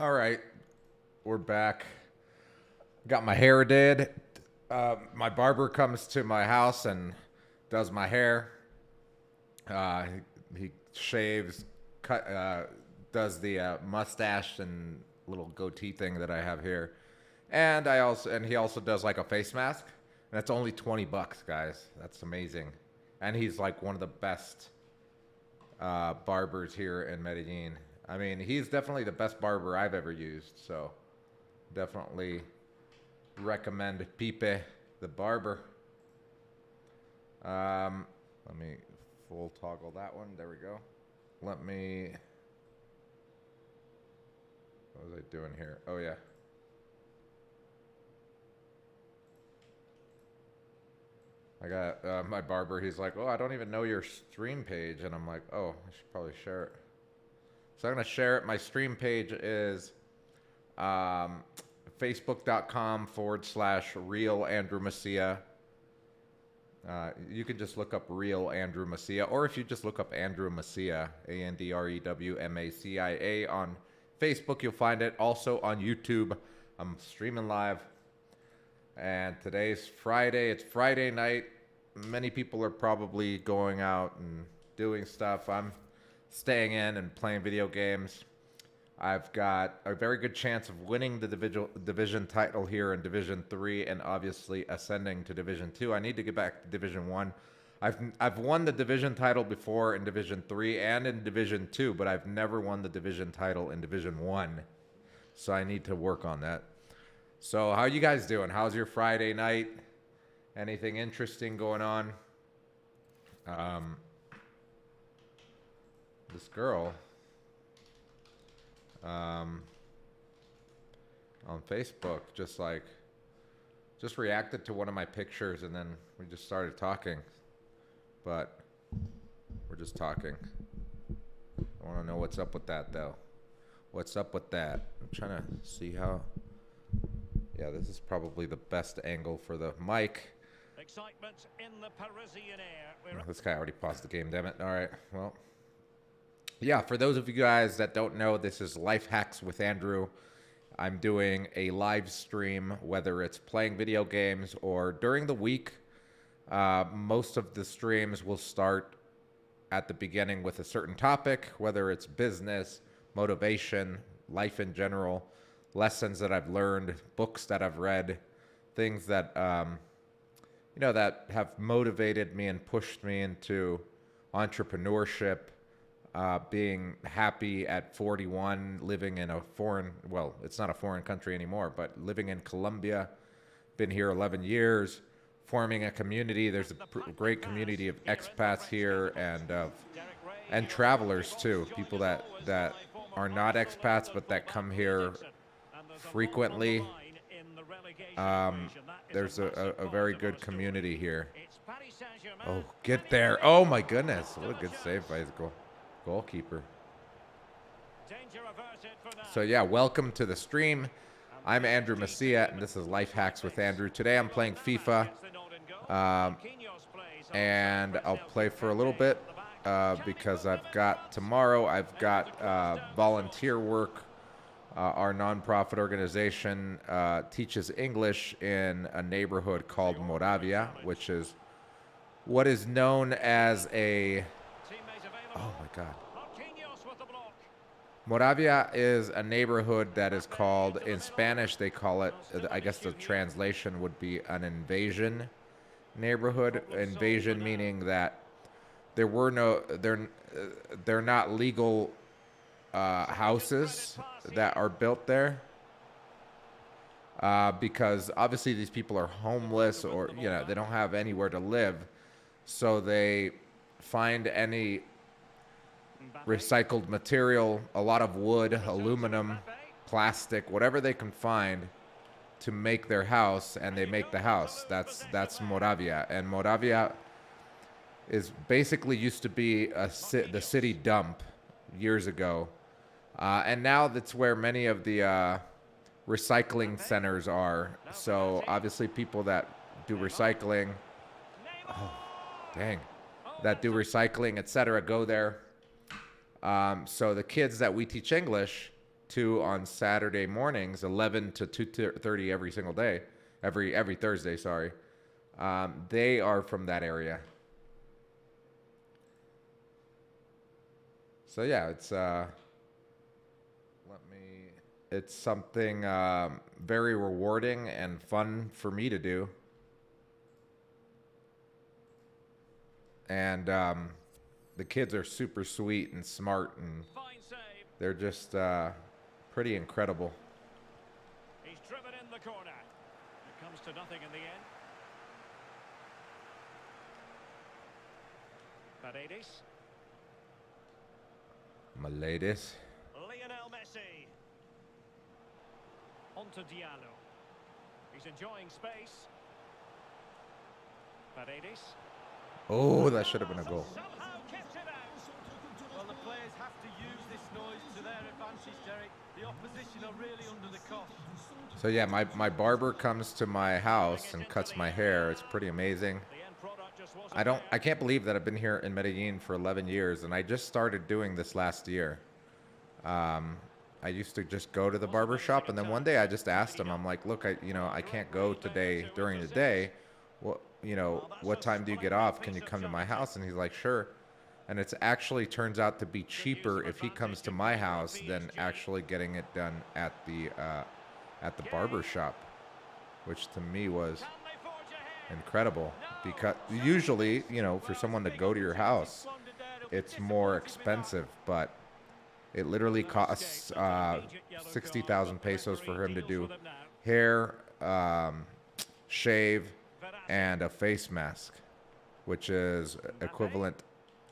All right, we're back. Got my hair did. My barber comes to my house and does my hair. He shaves, does the mustache and little goatee thing that I have here, and he also does like a face mask, and it's only $20, guys. That's amazing, and he's like one of the best barbers here in Medellin. I mean, he's definitely the best barber I've ever used. So definitely recommend Pipe the barber. Let me full toggle that one. There we go. Let me. What was I doing here? Oh yeah. I got my barber. He's like, "Oh, I don't even know your stream page," and I'm like, "Oh, I should probably share it." So I'm gonna share it. My stream page is facebook.com/real Andrew Macia. You can just look up real Andrew Macia, or if you just look up Andrew Macia, AndrewMacia on Facebook, you'll find it. Also on YouTube, I'm streaming live. And today's Friday. It's Friday night. Many people are probably going out and doing stuff. I'm staying in and playing video games. I've got a very good chance of winning the division title here in Division 3 and obviously ascending to Division 2. I need to get back to Division 1. I've won the division title before in Division 3 and in Division 2, but I've never won the division title in Division 1. So I need to work on that. So how are you guys doing? How's your Friday night? Anything interesting going on? This girl on Facebook just reacted to one of my pictures, and then we just started talking. But we're just talking. I want to know what's up with that, though. What's up with that? I'm trying to see how. Yeah, this is probably the best angle for the mic. Excitement in the Parisian air. Oh, this guy already paused the game, damn it. All right, well. Yeah, for those of you guys that don't know, this is Life Hacks with Andrew. I'm doing a live stream, whether it's playing video games or during the week. Most of the streams will start at the beginning with a certain topic, whether it's business, motivation, life in general, lessons that I've learned, books that I've read, things that that have motivated me and pushed me into entrepreneurship. Being happy at 41, living in a foreign, well, it's not a foreign country anymore, but living in Colombia, been here 11 years, forming a community. There's a great community of expats here and travelers too, people that are not expats but that come here frequently. There's a very good community here. Oh, get there. Oh my goodness. What a good save by his goalkeeper. So yeah, welcome to the stream. I'm Andrew Macia, and this is Life Hacks with Andrew. Today I'm playing FIFA, and I'll play for a little bit because tomorrow I've got volunteer work. Our nonprofit organization teaches English in a neighborhood called Moravia, which is what is known as a... Oh my God. Moravia is a neighborhood that is called, in Spanish they call it, I guess the translation would be an invasion neighborhood. Invasion meaning that they're not legal houses that are built there. Because obviously these people are homeless, or they don't have anywhere to live, so they find any recycled material, a lot of wood, aluminum, plastic, whatever they can find to make their house, and they make the house. That's Moravia. And Moravia is basically used to be the city dump years ago, and now that's where many of the recycling centers are. So obviously people that do recycling, that do recycling, etc., go there. So the kids that we teach English to on Saturday mornings, 11 to 2:30 every single day, every Thursday, sorry. They are from that area. So yeah, it's something very rewarding and fun for me to do. And the kids are super sweet and smart, and they're just pretty incredible. He's driven in the corner. It comes to nothing in the end. Paredes. My ladies. Lionel Messi. On to Diallo. He's enjoying space. Paredes. Oh, that should have been a goal. Somehow kept it out. Well, the players have to use this noise to their advantage, Derek. The opposition are really under the cosh. So yeah, my barber comes to my house and cuts my hair. It's pretty amazing. The end product just wasn't I can't believe that I've been here in Medellin for 11 years, and I just started doing this last year. I used to just go to the barber shop, and then one day I just asked him, I'm like, look, I can't go today during the day. What time do you get off? Can you come to my house? And he's like, sure. And it's actually turns out to be cheaper if he comes to my house than actually getting it done at the barber shop, which to me was incredible, because usually, for someone to go to your house, it's more expensive, but it literally costs 60,000 pesos for him to do hair, shave, and a face mask, which is equivalent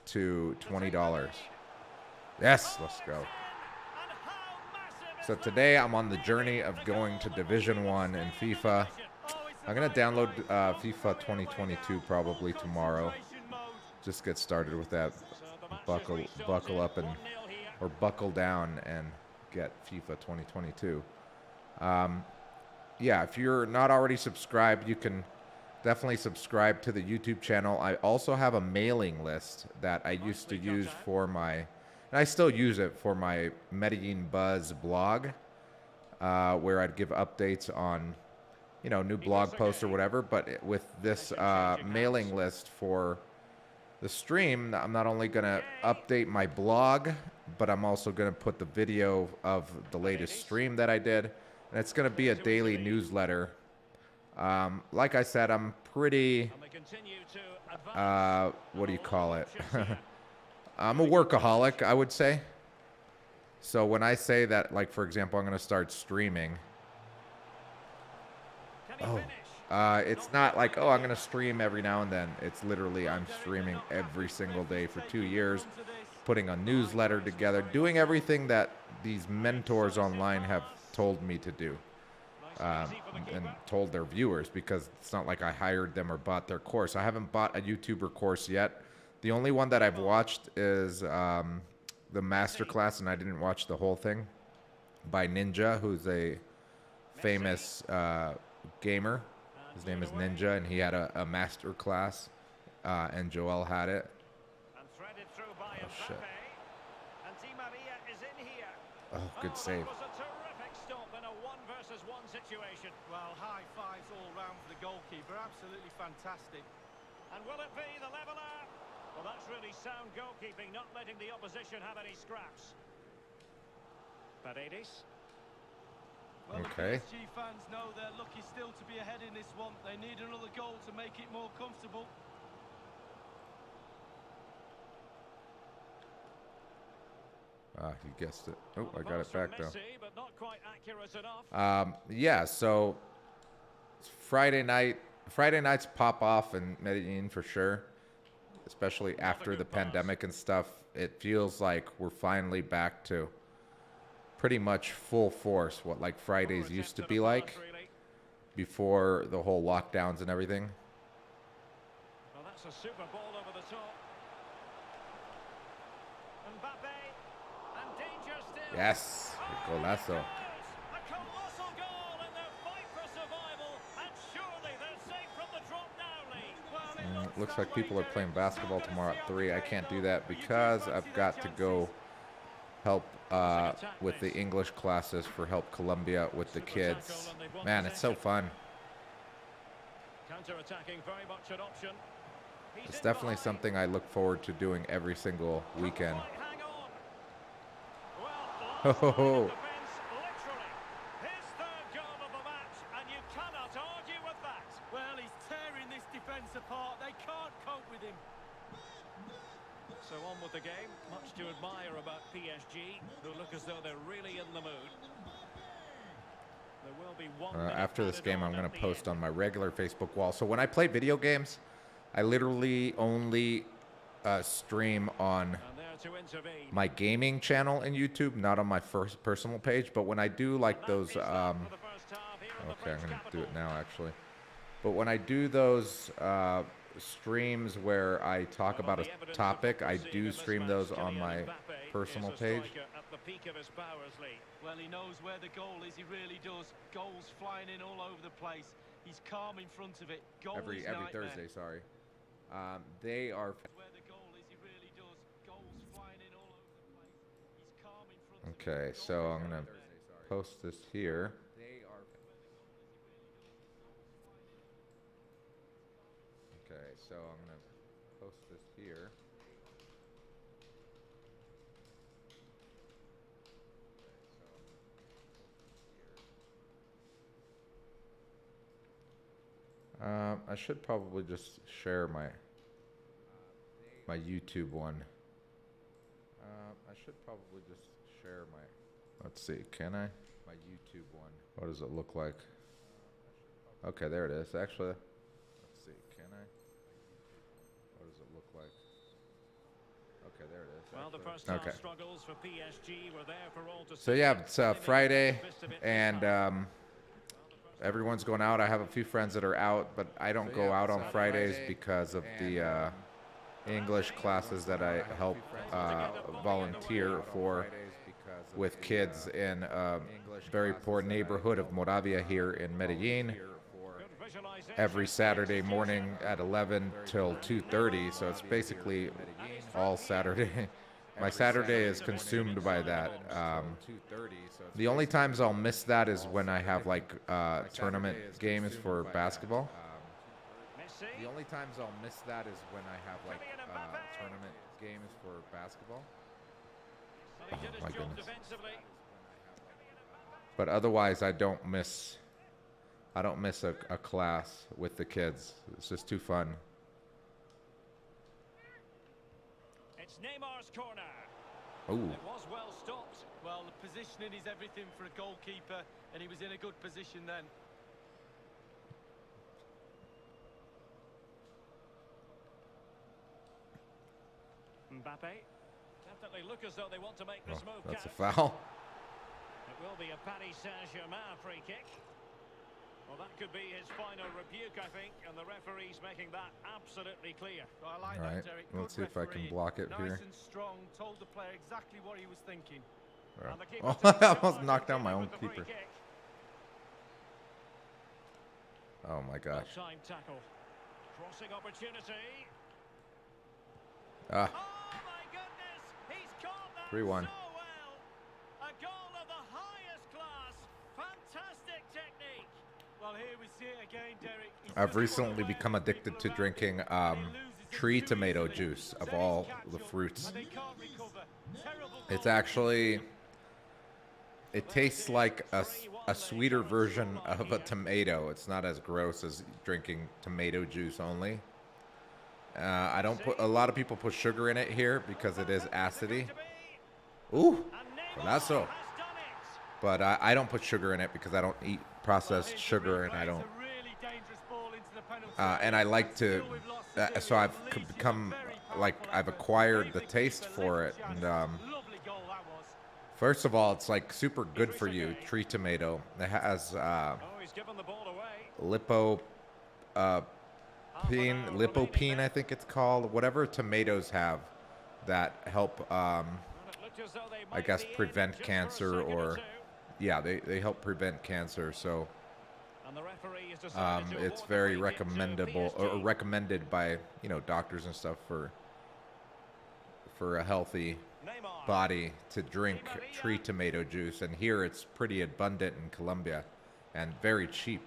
to $20. Yes, let's go. So today I'm on the journey of going to Division 1 in FIFA. I'm going to download FIFA 2022 probably tomorrow. Just get started with that. Buckle up or buckle down and get FIFA 2022. Yeah, if you're not already subscribed, you can definitely subscribe to the YouTube channel. I also have a mailing list that I used to use for and I still use it for my Medellin Buzz blog, where I'd give updates on, new blog posts or whatever. But with this mailing list for the stream, I'm not only going to update my blog, but I'm also going to put the video of the latest stream that I did. And it's going to be a daily newsletter. Like I said, I'm pretty, what do you call it? I'm a workaholic, I would say. So when I say that, like, for example, I'm going to start streaming. It's not like, I'm going to stream every now and then. It's literally, I'm streaming every single day for 2 years, putting a newsletter together, doing everything that these mentors online have told me to do. And told their viewers, because it's not like I hired them or bought their course. I haven't bought a YouTuber course yet. The only one that I've watched is the masterclass, and I didn't watch the whole thing, by Ninja, who's a famous gamer. His name is Ninja, and he had a masterclass, and Joel had it. Oh, shit. Oh, good save. Situation. Well, high fives all round for the goalkeeper. Absolutely fantastic. And will it be the leveller? Well, that's really sound goalkeeping, not letting the opposition have any scraps. Paredes. Well, okay. The PSG fans know they're lucky still to be ahead in this one. They need another goal to make it more comfortable. He guessed it. Oh, I got it back though. Messi, but not quite accurate enough. Yeah, so Friday nights pop off in Medellin for sure, especially after the pandemic and stuff. It feels like we're finally back to pretty much full force, what like Fridays used to be like before the whole lockdowns and everything. Well, that's a super ball over the top. Mbappe. Yes, golazo. A colossal goal in their fight for survival, and surely they're safe from the drop now league. Looks like people are playing basketball tomorrow at 3. I can't do that because I've got to go help with the English classes for Help Columbia with the kids. Man, it's so fun. Counter-attacking, very much an option. He's It's in definitely behind. something I look forward to doing every single weekend. Might hang on. Well, Ho, ho, ho. defense, literally. His third goal of the match, and you cannot argue with that. Well, he's tearing this defence apart. They can't cope with him. So on with the game. Much to admire about PSG, who look as though they're really in the mood. There will be 1 minute After this added game, I'm on going at to the post end. on my regular Facebook wall. So when I play video games, I literally only stream on And there to intervene. my gaming channel in YouTube, not on my first personal page. But when I do like That those, is that for the first half here in the okay, I'm French going to do it capital. now actually. But when I do those streams where I talk about a topic, I do stream those on my personal page. At the peak of his powers, Lee. Well, he knows where the goal is. He really does. Goals flying in all over the place. He's calm in front of it. Goal Every is nightmare. Thursday, sorry. They are. Where the goal is, he really does. Goals flying in all over the place. He's calm in front of it. Okay, Goal so is I'm gonna nightmare. post this here. Okay, so I'm gonna post this here. I should probably just share my YouTube one. I should probably just share my. Let's see, can I? My YouTube one. What does it look like? Okay, there it is. Actually, let's see, can I? What does it look like? Okay, there it is. Well, the actually. first half Okay. struggles for PSG were there for all to So see. yeah, it's Maybe Friday, the twist of it this and time. everyone's going out. I have a few friends that are out, but I don't go out on Fridays because of the English classes that I help volunteer for with kids in a very poor neighborhood of Moravia here in Medellin. Good visualization. Every Saturday morning at 11 till 2:30, so it's basically all Saturday. My Saturday is consumed by that. The only times I'll miss that is when I have like tournament games for basketball. Messi. The only times I'll miss that is when I have like tournament games for basketball. Well, he did his my job goodness. defensively. But otherwise, I don't miss a class with the kids. It's just too fun. It's Neymar's corner. Ooh. It was well stopped. Well, the positioning is everything for a goalkeeper, and he was in a good position then. Mbappe. Definitely look as though they want to make this Oh, move that's a count. foul. It will be a Paris Saint-Germain free kick. Well, that could be his final rebuke, I think, and the referee's making that absolutely clear. I like All right, that, Derek. let's Good see if I can refereeing. block it nice here. and strong. Told the player exactly what he was thinking. Oh, And the keeper oh, took I charge almost and knocked down my dealing own with the free keeper. kick. Oh my gosh. Well-timed tackle. Crossing opportunity. Ah, Oh my goodness! He's caught that 3-1. so well. A goal of the highest class. Fantastic technique. Well, here we see it again, Derek. He's I've just put recently away become the addicted people to around drinking him, and he loses it tree too tomato easily. juice of Then all he's the catch-up, fruits. and they can't recover. Terrible It's goal. actually, it tastes like a sweeter version of a tomato. It's not as gross as drinking tomato juice only. I don't put, a lot of people put sugar in it here because it is acidy. Ooh, And Neymar golazo. has done it. But I don't put sugar in it because I don't eat processed Here's the sugar and I replay. don't. It's a really dangerous ball into the penalty And area. I like to, Still we've lost the so series. I've At least it's a become very like powerful I've effort. acquired Gave the the taste keeper for it. little And chance. Lovely goal that was. first of all, it's like super good for you, tree tomato. It has Oh, he's given the ball away. lipopene, I think it's called. Whatever tomatoes have that help, And it looked as though they I might guess, be in prevent just for a cancer second or, two. yeah, they help prevent cancer. So And the referee has decided to it's award the very free kick to recommendable or PSG. recommended by doctors and stuff for a healthy Neymar. body to drink tree tomato juice, and here it's pretty abundant in Colombia and very cheap.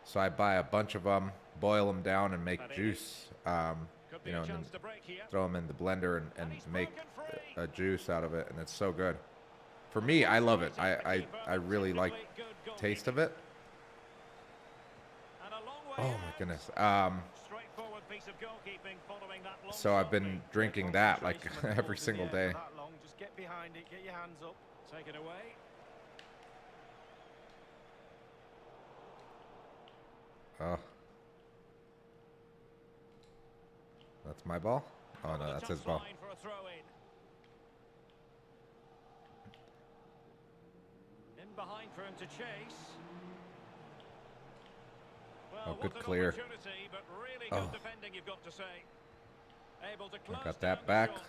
So I buy a bunch of them, boil them down, and make juice. Could be You know, a and then chance to break here. throw them in the blender and he's make broken free. a juice out of it, and it's so good. For me, I love it. I really like Good goal taste of it. And a long way Oh my out. goodness. Straightforward piece of goalkeeping following that long So I've shot. been drinking that like Concentration when the every ball's in the single air day. for that long. Just get behind it, get your hands up. Take it away. Oh. That's my ball? Oh no, that's his ball. For a throw in behind for him to chase. Well, Oh, good what an clear. opportunity, but really Oh. good defending, you've got to say. Able to close got down that the back. shot.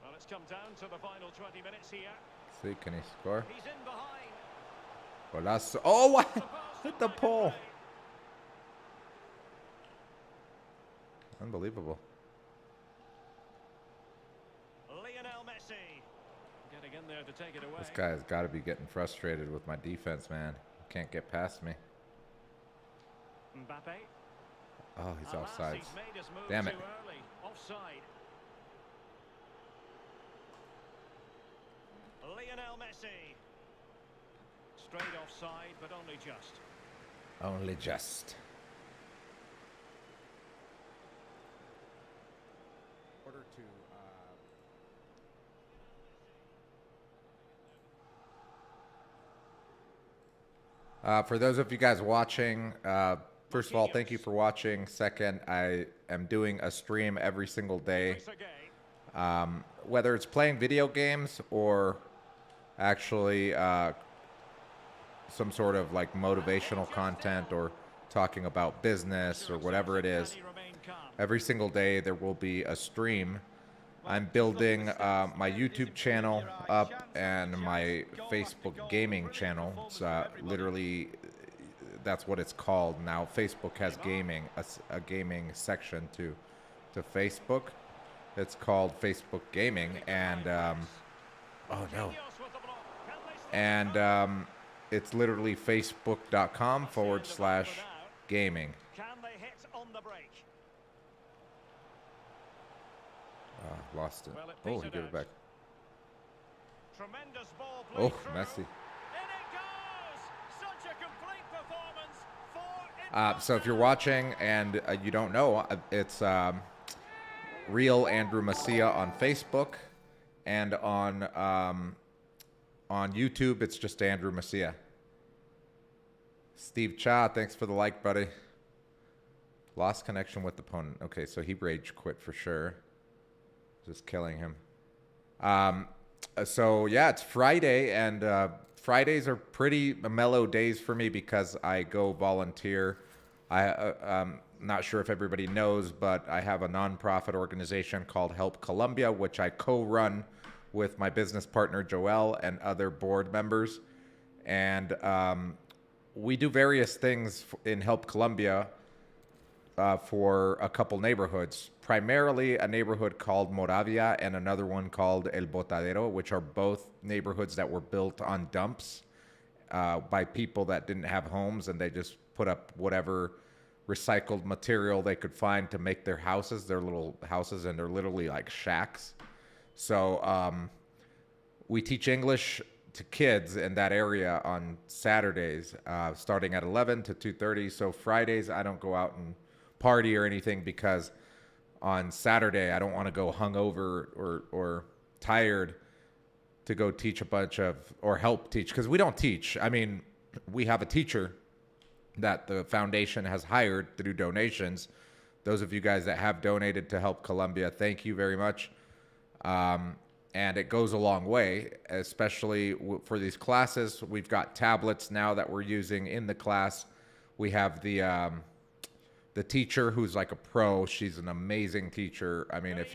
Well, it's come down to the final 20 minutes here. See, can he score? He's in behind. Golazo. Oh, what? Supposed to Hit the find a pole. way. Unbelievable. Lionel Messi getting in there to take it away. This guy has got to be getting frustrated with my defense, man. Can't get past me. Mbappe. Oh, he's Alas, offsides. he's made his move Damn too it. early. Offside. Lionel Messi. Straight offside, but only just. Only just. Order to. For those of you guys watching, first of all, thank you for watching. Second, I am doing a stream every single day. Trezeguet. Whether it's playing video games or actually some sort of like motivational content or talking about business or whatever it is, Can he remain calm? every single day there will be a stream. I'm building my YouTube channel up and my Facebook gaming channel. It's literally, that's what it's called now. Facebook has gaming, a gaming section to Facebook. It's called Facebook Gaming, and oh no, Dios with the block. Can they still and it's literally facebook.com/gaming. Can they hit on the break? Lost it. Well, it Oh, he petered gave it out. back. Tremendous ball Oh, played through. Messi. In it goes! Such a complete performance for So if you're watching and you don't know, it's Real Andrew Macia on Facebook, and on YouTube it's just Andrew Macia. Steve Cha, thanks for the like, buddy. Lost connection with opponent. Okay, so he rage quit for sure. Just killing him. So yeah, it's Friday, and Fridays are pretty mellow days for me because I go volunteer. I'm not sure if everybody knows, but I have a nonprofit organization called Help Colombia, which I co-run with my business partner Joel and other board members, and we do various things in Help Colombia for a couple neighborhoods, primarily a neighborhood called Moravia and another one called El Botadero, which are both neighborhoods that were built on dumps by people that didn't have homes, and they just put up whatever recycled material they could find to make their houses, their little houses, and they're literally like shacks. So we teach English to kids in that area on Saturdays, starting at 11 to 2:30. So Fridays, I don't go out and party or anything because on Saturday, I don't want to go hungover or tired to go teach a bunch of, or help teach, because we don't teach. I mean, we have a teacher that the foundation has hired through donations. Those of you guys that have donated to Help Colombia, thank you very much. And it goes a long way, especially for these classes. We've got tablets now that we're using in the class. We have the teacher who's like a pro. She's an amazing teacher. I mean, if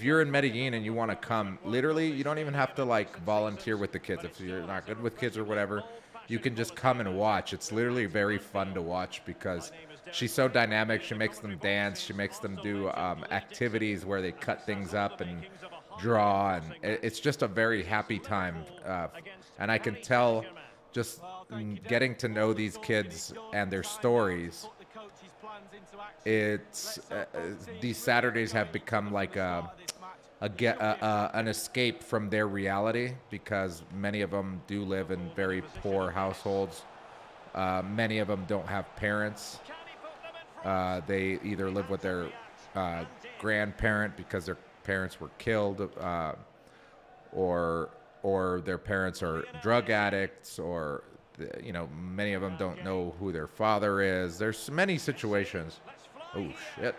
you're in Medellin and you want to come, literally, you don't even have to like volunteer with the kids. If you're not good with kids or whatever, you can just come and watch. It's literally very fun to watch because she's so dynamic. She makes them dance. She makes them do activities where they cut things up and draw, and it's just a very happy time. And I can tell just getting to know these kids and their stories. It's these Saturdays have become like an escape from their reality because many of them do live in very poor households. Many of them don't have parents. They either live with their grandparent because their parents were killed, or their parents are drug addicts, or many of them don't know who their father is. There's many situations. Oh shit!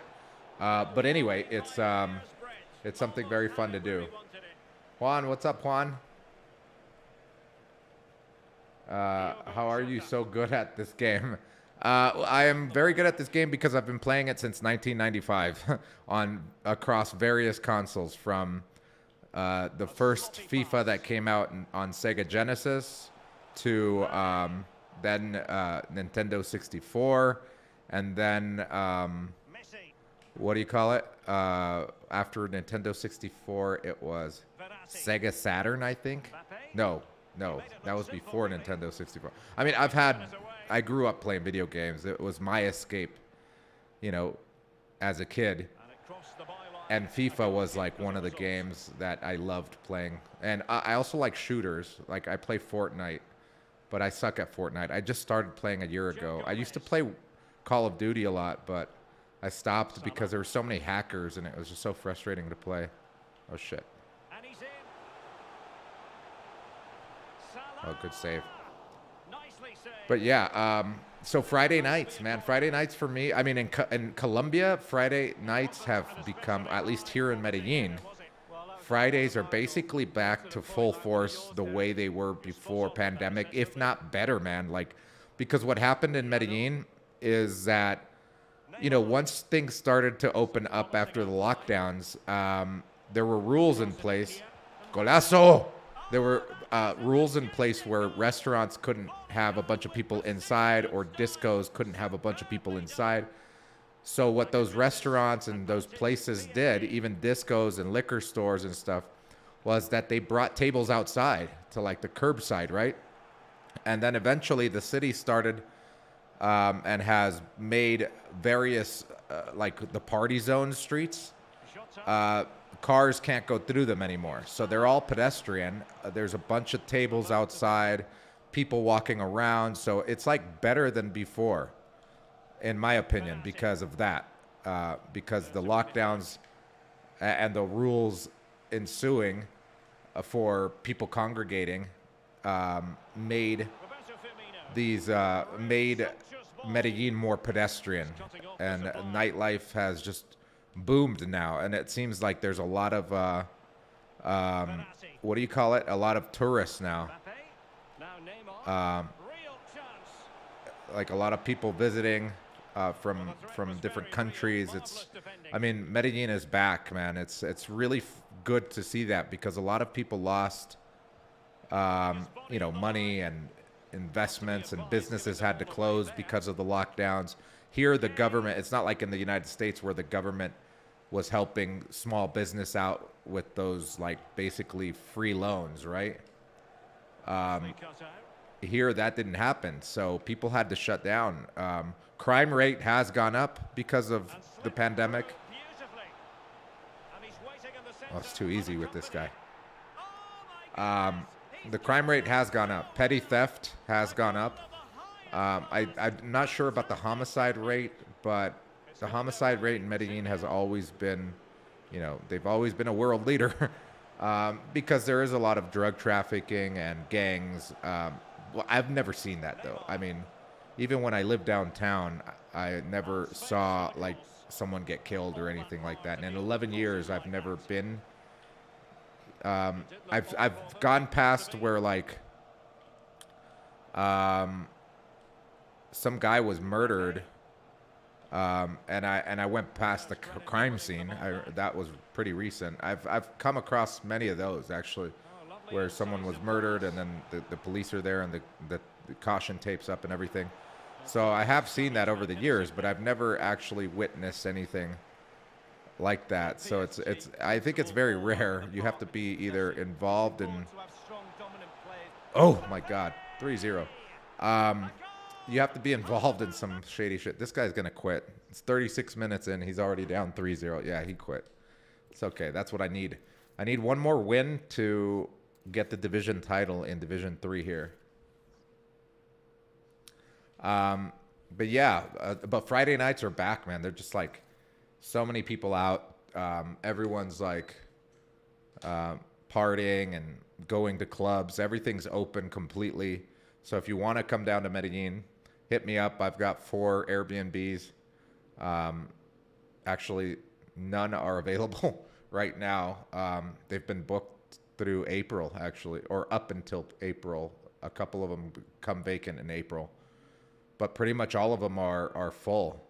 But anyway, it's something very fun to do. Juan, what's up, Juan? How are you so good at this game? I am very good at this game because I've been playing it since 1995 across various consoles, from the first FIFA that came out on Sega Genesis to then Nintendo 64, and then what do you call it? After Nintendo 64, it was Sega Saturn, I think. No, that was before Nintendo 64. I mean, I grew up playing video games. It was my escape, as a kid. And FIFA was like one of the games that I loved playing. And I also like shooters. Like I play Fortnite, but I suck at Fortnite. I just started playing a year ago. I used to play Call of Duty a lot, but I stopped because there were so many hackers and it was just so frustrating to play. Oh shit. Oh, good save. But yeah, so Friday nights, man. Friday nights for me, I mean, in Colombia, Friday nights have become, at least here in Medellin, Fridays are basically back to full force the way they were before pandemic, if not better, man. Like, because what happened in Medellin is that, once things started to open up after the lockdowns, there were rules in place. Golazo! There were rules in place where restaurants couldn't have a bunch of people inside, or discos couldn't have a bunch of people inside. So what those restaurants and those places did, even discos and liquor stores and stuff, was that they brought tables outside to like the curbside, right? And then eventually the city started and has made various, like the party zone streets, cars can't go through them anymore. So they're all pedestrian. There's a bunch of tables outside, people walking around. So it's like better than before, in my opinion, because of that. Because the lockdowns and the rules ensuing for people congregating made Medellin more pedestrian, and nightlife has just boomed now, and it seems like there's a lot of what do you call it? A lot of tourists now. Like a lot of people visiting from different countries. I mean, Medellin is back, man. It's really good to see that, because a lot of people lost, money and investments, and businesses had to close because of the lockdowns. Here, the government, it's not like in the United States where the government was helping small business out with those, like, basically free loans, right? Here, that didn't happen, so people had to shut down. Crime rate has gone up because of the pandemic. Oh, it's too easy with this guy. The crime rate has gone up. Petty theft has gone up. I'm not sure about the homicide rate, but the homicide rate in Medellin has always been, they've always been a world leader because there is a lot of drug trafficking and gangs. Well, I've never seen that, though. I mean, even when I lived downtown, I never saw, like, someone get killed or anything like that. And in 11 years, I've never been... I've gone past where, like, some guy was murdered, and I went past the crime scene. That was pretty recent. I've come across many of those, actually, where someone was murdered and then the police are there and the caution tapes up and everything. So I have seen that over the years, but I've never actually witnessed anything like that. So I think it's very rare. You have to be either involved in, oh my God, 3-0. You have to be involved in some shady shit. This guy's going to quit. It's 36 minutes in. He's already down 3-0. Yeah, he quit. It's okay. That's what I need. I need one more win to get the division title in Division 3 here. But yeah, but Friday nights are back, man. They're just like so many people out. Everyone's like partying and going to clubs. Everything's open completely. So if you want to come down to Medellin, hit me up. I've got 4 Airbnbs. Actually, none are available right now. They've been booked through April, actually, or up until April. A couple of them come vacant in April. But pretty much all of them are full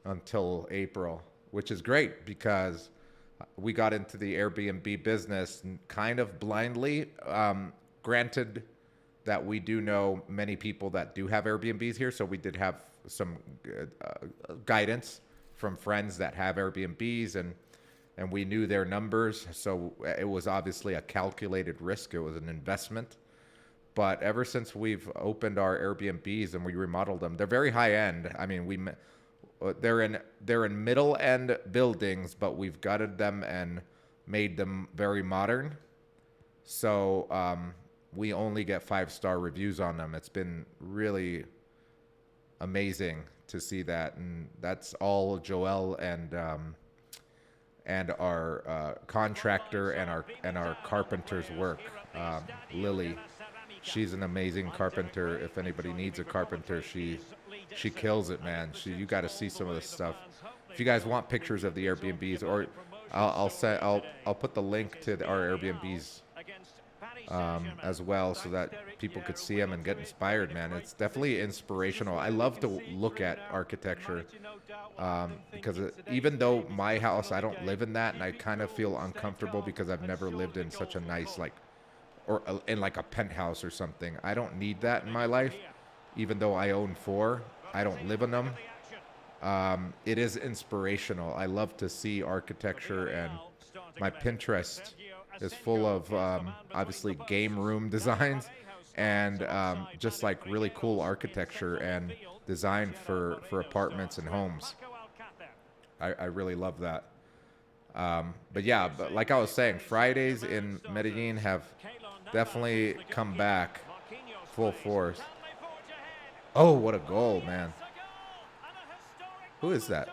until April, which is great because we got into the Airbnb business kind of blindly. Granted that we do know many people that do have Airbnbs here, so we did have some guidance from friends that have Airbnbs, and we knew their numbers, so it was obviously a calculated risk. It was an investment. But ever since we've opened our Airbnbs and we remodeled them, they're very high end. I mean, they're in middle end buildings, but we've gutted them and made them very modern. So we only get 5-star reviews on them. It's been really amazing to see that, and that's all Joel and our contractor and our carpenter's work. Lily. She's an amazing carpenter. If anybody needs a carpenter, she kills it, man. You got to see some of this stuff. If you guys want pictures of the Airbnbs, or I'll put the link to our Airbnbs as well, so that people could see them and get inspired, man. It's definitely inspirational. I love to look at architecture because even though my house, I don't live in that, and I kind of feel uncomfortable because I've never lived in such a nice or in like a penthouse or something. I don't need that in my life. Even though I own 4, I don't live in them. It is inspirational. I love to see architecture, and my Pinterest is full of obviously game room designs and just like really cool architecture and design for apartments and homes. I really love that. But yeah, but like I was saying, Fridays in Medellin have definitely come back full force. Oh, what a goal, man. Who is that?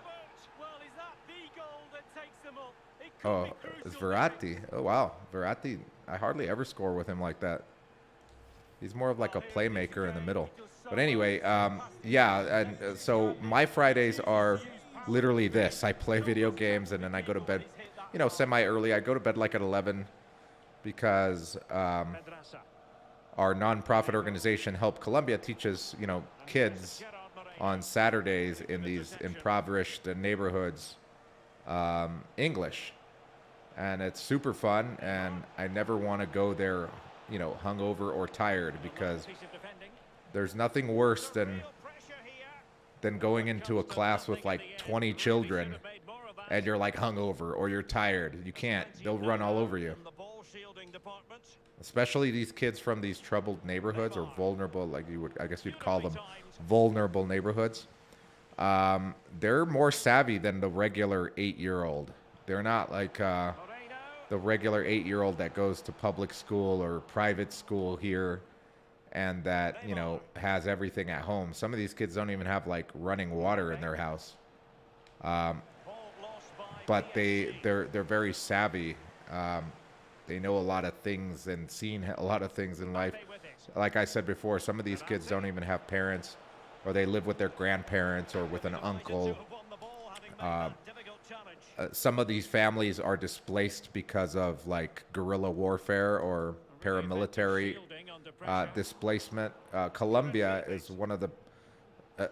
Oh, it's Verratti. Oh, wow. Verratti, I hardly ever score with him like that. He's more of like a playmaker in the middle. But anyway, yeah, and so my Fridays are literally this. I play video games, and then I go to bed, semi-early. I go to bed like at 11 because our nonprofit organization, Help Colombia, teaches, kids on Saturdays in these impoverished neighborhoods English. And it's super fun, and I never want to go there, hungover or tired, because there's nothing worse than going into a class with like 20 children and you're like hungover or you're tired. You can't. They'll run all over you. Especially these kids from these troubled neighborhoods, or vulnerable, I guess you'd call them vulnerable neighborhoods. They're more savvy than the regular 8-year-old. They're not like the regular 8-year-old that goes to public school or private school here and that, has everything at home. Some of these kids don't even have like running water in their house. But they're very savvy. They know a lot of things and seen a lot of things in life. Like I said before, some of these kids don't even have parents, or they live with their grandparents or with an uncle. Some of these families are displaced because of like guerrilla warfare or paramilitary displacement. Colombia is one of the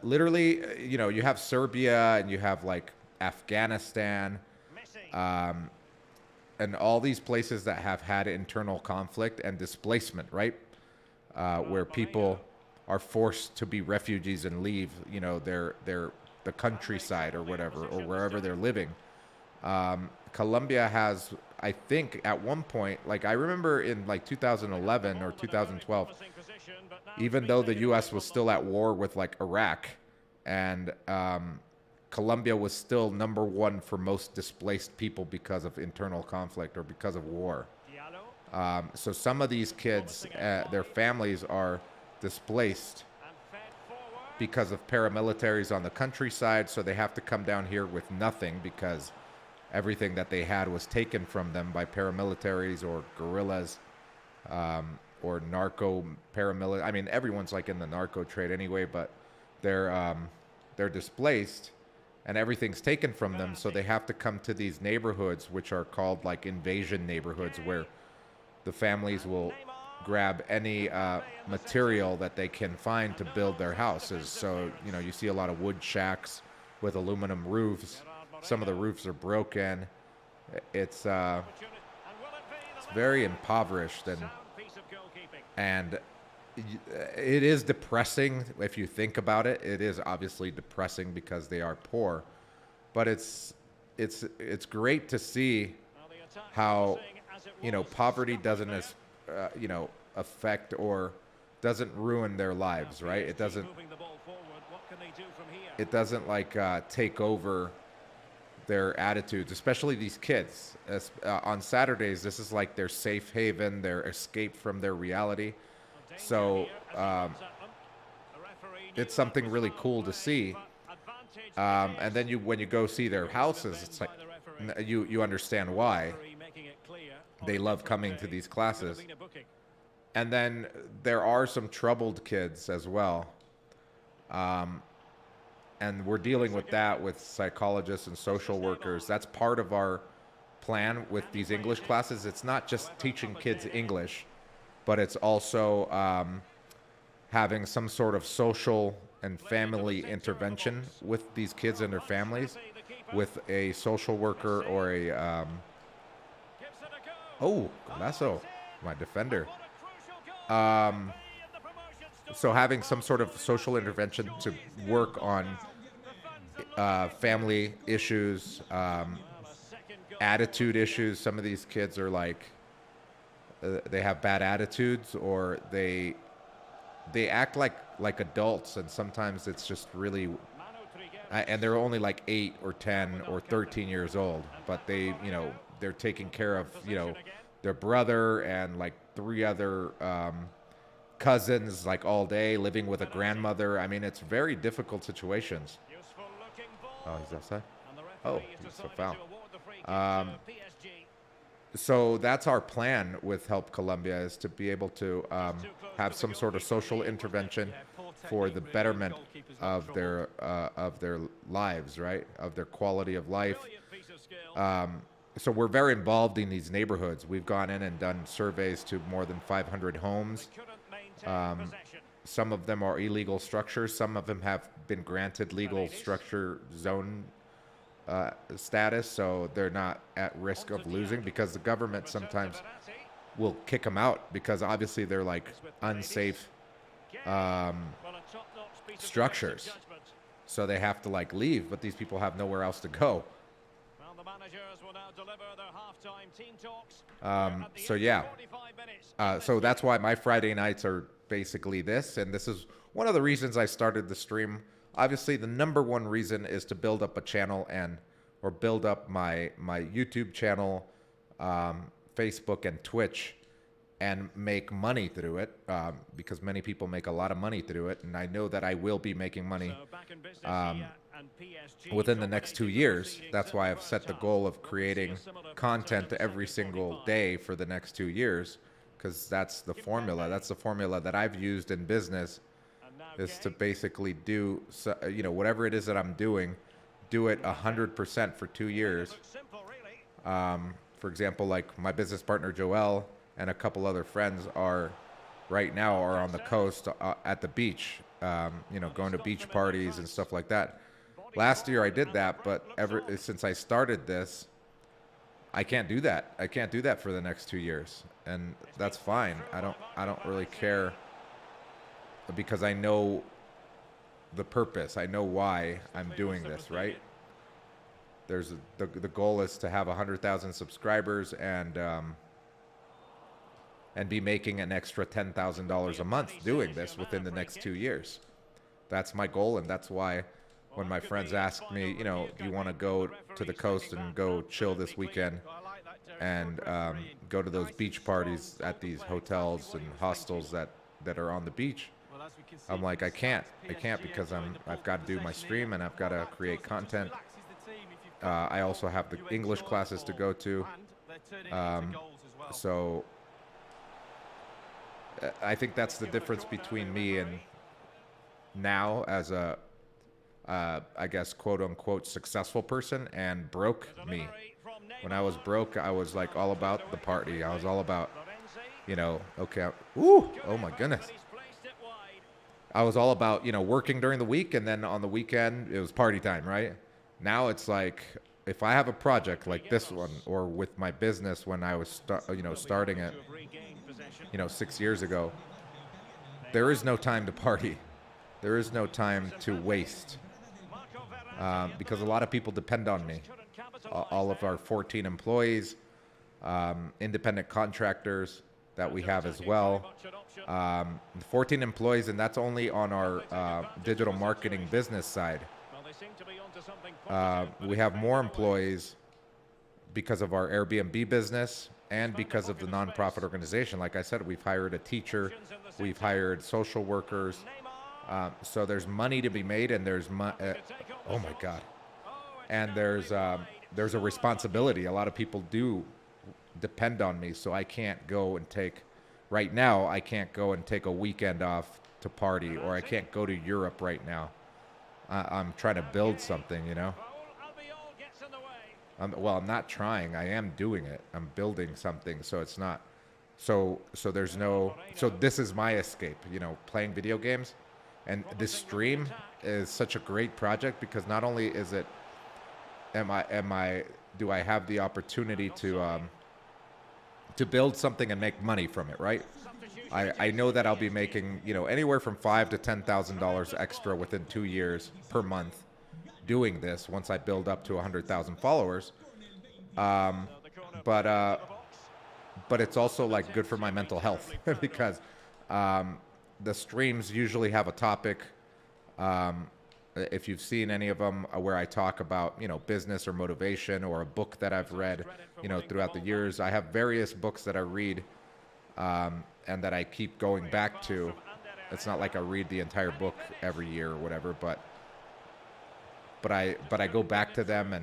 literally, you have Serbia and you have like Afghanistan, and all these places that have had internal conflict and displacement, right? where people are forced to be refugees and leave, you know, the countryside or whatever, or wherever they're living. Colombia has, I think, at one point, like I remember in like 2011 or 2012, even though the U.S. was still at war with like Iraq, and Colombia was still number one for most displaced people because of internal conflict or because of war. So some of these kids, their families are displaced because of paramilitaries on the countryside, so they have to come down here with nothing because everything that they had was taken from them by paramilitaries or guerrillas, or narco paramilitary. I mean, everyone's like in the narco trade anyway, but they're displaced and everything's taken from them, so they have to come to these neighborhoods, which are called like invasion neighborhoods, where the families will grab any material that they can find to build their houses. So, you know, you see a lot of wood shacks with aluminum roofs. Some of the roofs are broken. It's very impoverished, and it is depressing if you think about it. It is obviously depressing because they are poor, but it's great to see how, you know, poverty doesn't you know, affect or doesn't ruin their lives, right? It doesn't like take over their attitudes, especially these kids. On Saturdays, this is like their safe haven, their escape from their reality. So it's something really cool to see. And then when you go see their houses, it's like you understand why they love coming to these classes. And then there are some troubled kids as well. And we're dealing with that with psychologists and social workers. That's part of our plan with these English classes. It's not just teaching kids English, but it's also having some sort of social and family intervention with these kids and their families, with a social worker or a Golazo, my defender. So having some sort of social intervention to work on family issues, attitude issues. Some of these kids are like, they have bad attitudes, or they act like adults, and sometimes it's just really, and they're only like 8 or 10 or 13 years old, but they, you know, they're taking care of, you know, their brother and like 3 other cousins like all day, living with a grandmother. I mean, it's very difficult situations. Oh, he's outside? Oh, he's so foul. So that's our plan with Help Colombia, is to be able to have some sort of social intervention for the betterment of their lives, right? Of their quality of life. So we're very involved in these neighborhoods. We've gone in and done surveys to more than 500 homes. Some of them are illegal structures. Some of them have been granted legal structure zone status, so they're not at risk of losing, because the government sometimes will kick them out because obviously they're like unsafe structures. So they have to like leave, but these people have nowhere else to go. So yeah, so that's why my Friday nights are basically this, and this is one of the reasons I started the stream. Obviously, the number one reason is to build up a channel or build up my YouTube channel, Facebook and Twitch, and make money through it, because many people make a lot of money through it, and I know that I will be making money within the next 2 years. That's why I've set the goal of creating content every single day for the next 2 years, because that's the formula. That's the formula that I've used in business, is to basically do, you know, whatever it is that I'm doing, do it 100% for 2 years. For example, like my business partner Joel and a couple other friends are on the coast at the beach, you know, going to beach parties and stuff like that. Last year I did that, but since I started this, I can't do that. I can't do that for the next 2 years, and that's fine. I don't really care because I know the purpose. I know why I'm doing this, right? There's the goal is to have 100,000 subscribers and be making an extra $10,000 a month doing this within the next 2 years. That's my goal, and that's why when my friends ask me, you know, do you want to go to the coast and go chill this weekend and go to those beach parties at these hotels and hostels that are on the beach? I'm like, I can't because I've got to do my stream and I've got to create content. I also have the English classes to go to. So I think that's the difference between me and now as a, I guess, quote unquote, successful person and broke me. When I was broke, I was like all about the party. I was all about, you know, okay, ooh, oh my goodness. I was all about, you know, working during the week, and then on the weekend it was party time, right? Now it's like, if I have a project like this one, or with my business when I was, starting it, 6 years ago, there is no time to party. There is no time to waste, because a lot of people depend on me. All of our 14 employees, independent contractors that we have as well. 14 employees, and that's only on our digital marketing business side. We have more employees because of our Airbnb business and because of the nonprofit organization. Like I said, we've hired a teacher, we've hired social workers. So there's money to be made, and there's oh my God, and there's a responsibility. A lot of people do depend on me, so I can't go and take. Right now, I can't go and take a weekend off to party, or I can't go to Europe right now. I'm trying to build something, you know. I'm not trying. I am doing it. I'm building something, so it's not. So there's no. So this is my escape, you know, playing video games. And this stream is such a great project because not only is it, do I have the opportunity to build something and make money from it, right? I know that I'll be making, you know, anywhere from $5,000 to $10,000 extra within 2 years per month doing this once I build up to 100,000 followers. But it's also like good for my mental health because the streams usually have a topic. If you've seen any of them where I talk about, you know, business or motivation or a book that I've read, you know, throughout the years, I have various books that I read and that I keep going back to. It's not like I read the entire book every year or whatever, but I go back to them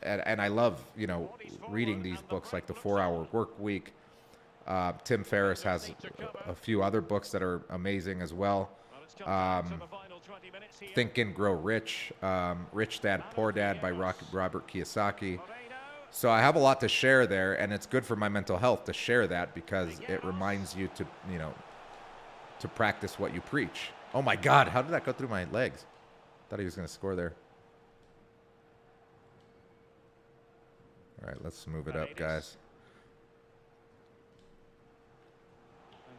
and I love, you know, reading these books like The 4-Hour Work Week. Tim Ferriss has a few other books that are amazing as well. Think and Grow Rich, Rich Dad, Poor Dad by Robert Kiyosaki. So I have a lot to share there, and it's good for my mental health to share that because it reminds you to, you know, to practice what you preach. Oh my God, how did that go through my legs? Thought he was going to score there. All right, let's move it up, guys.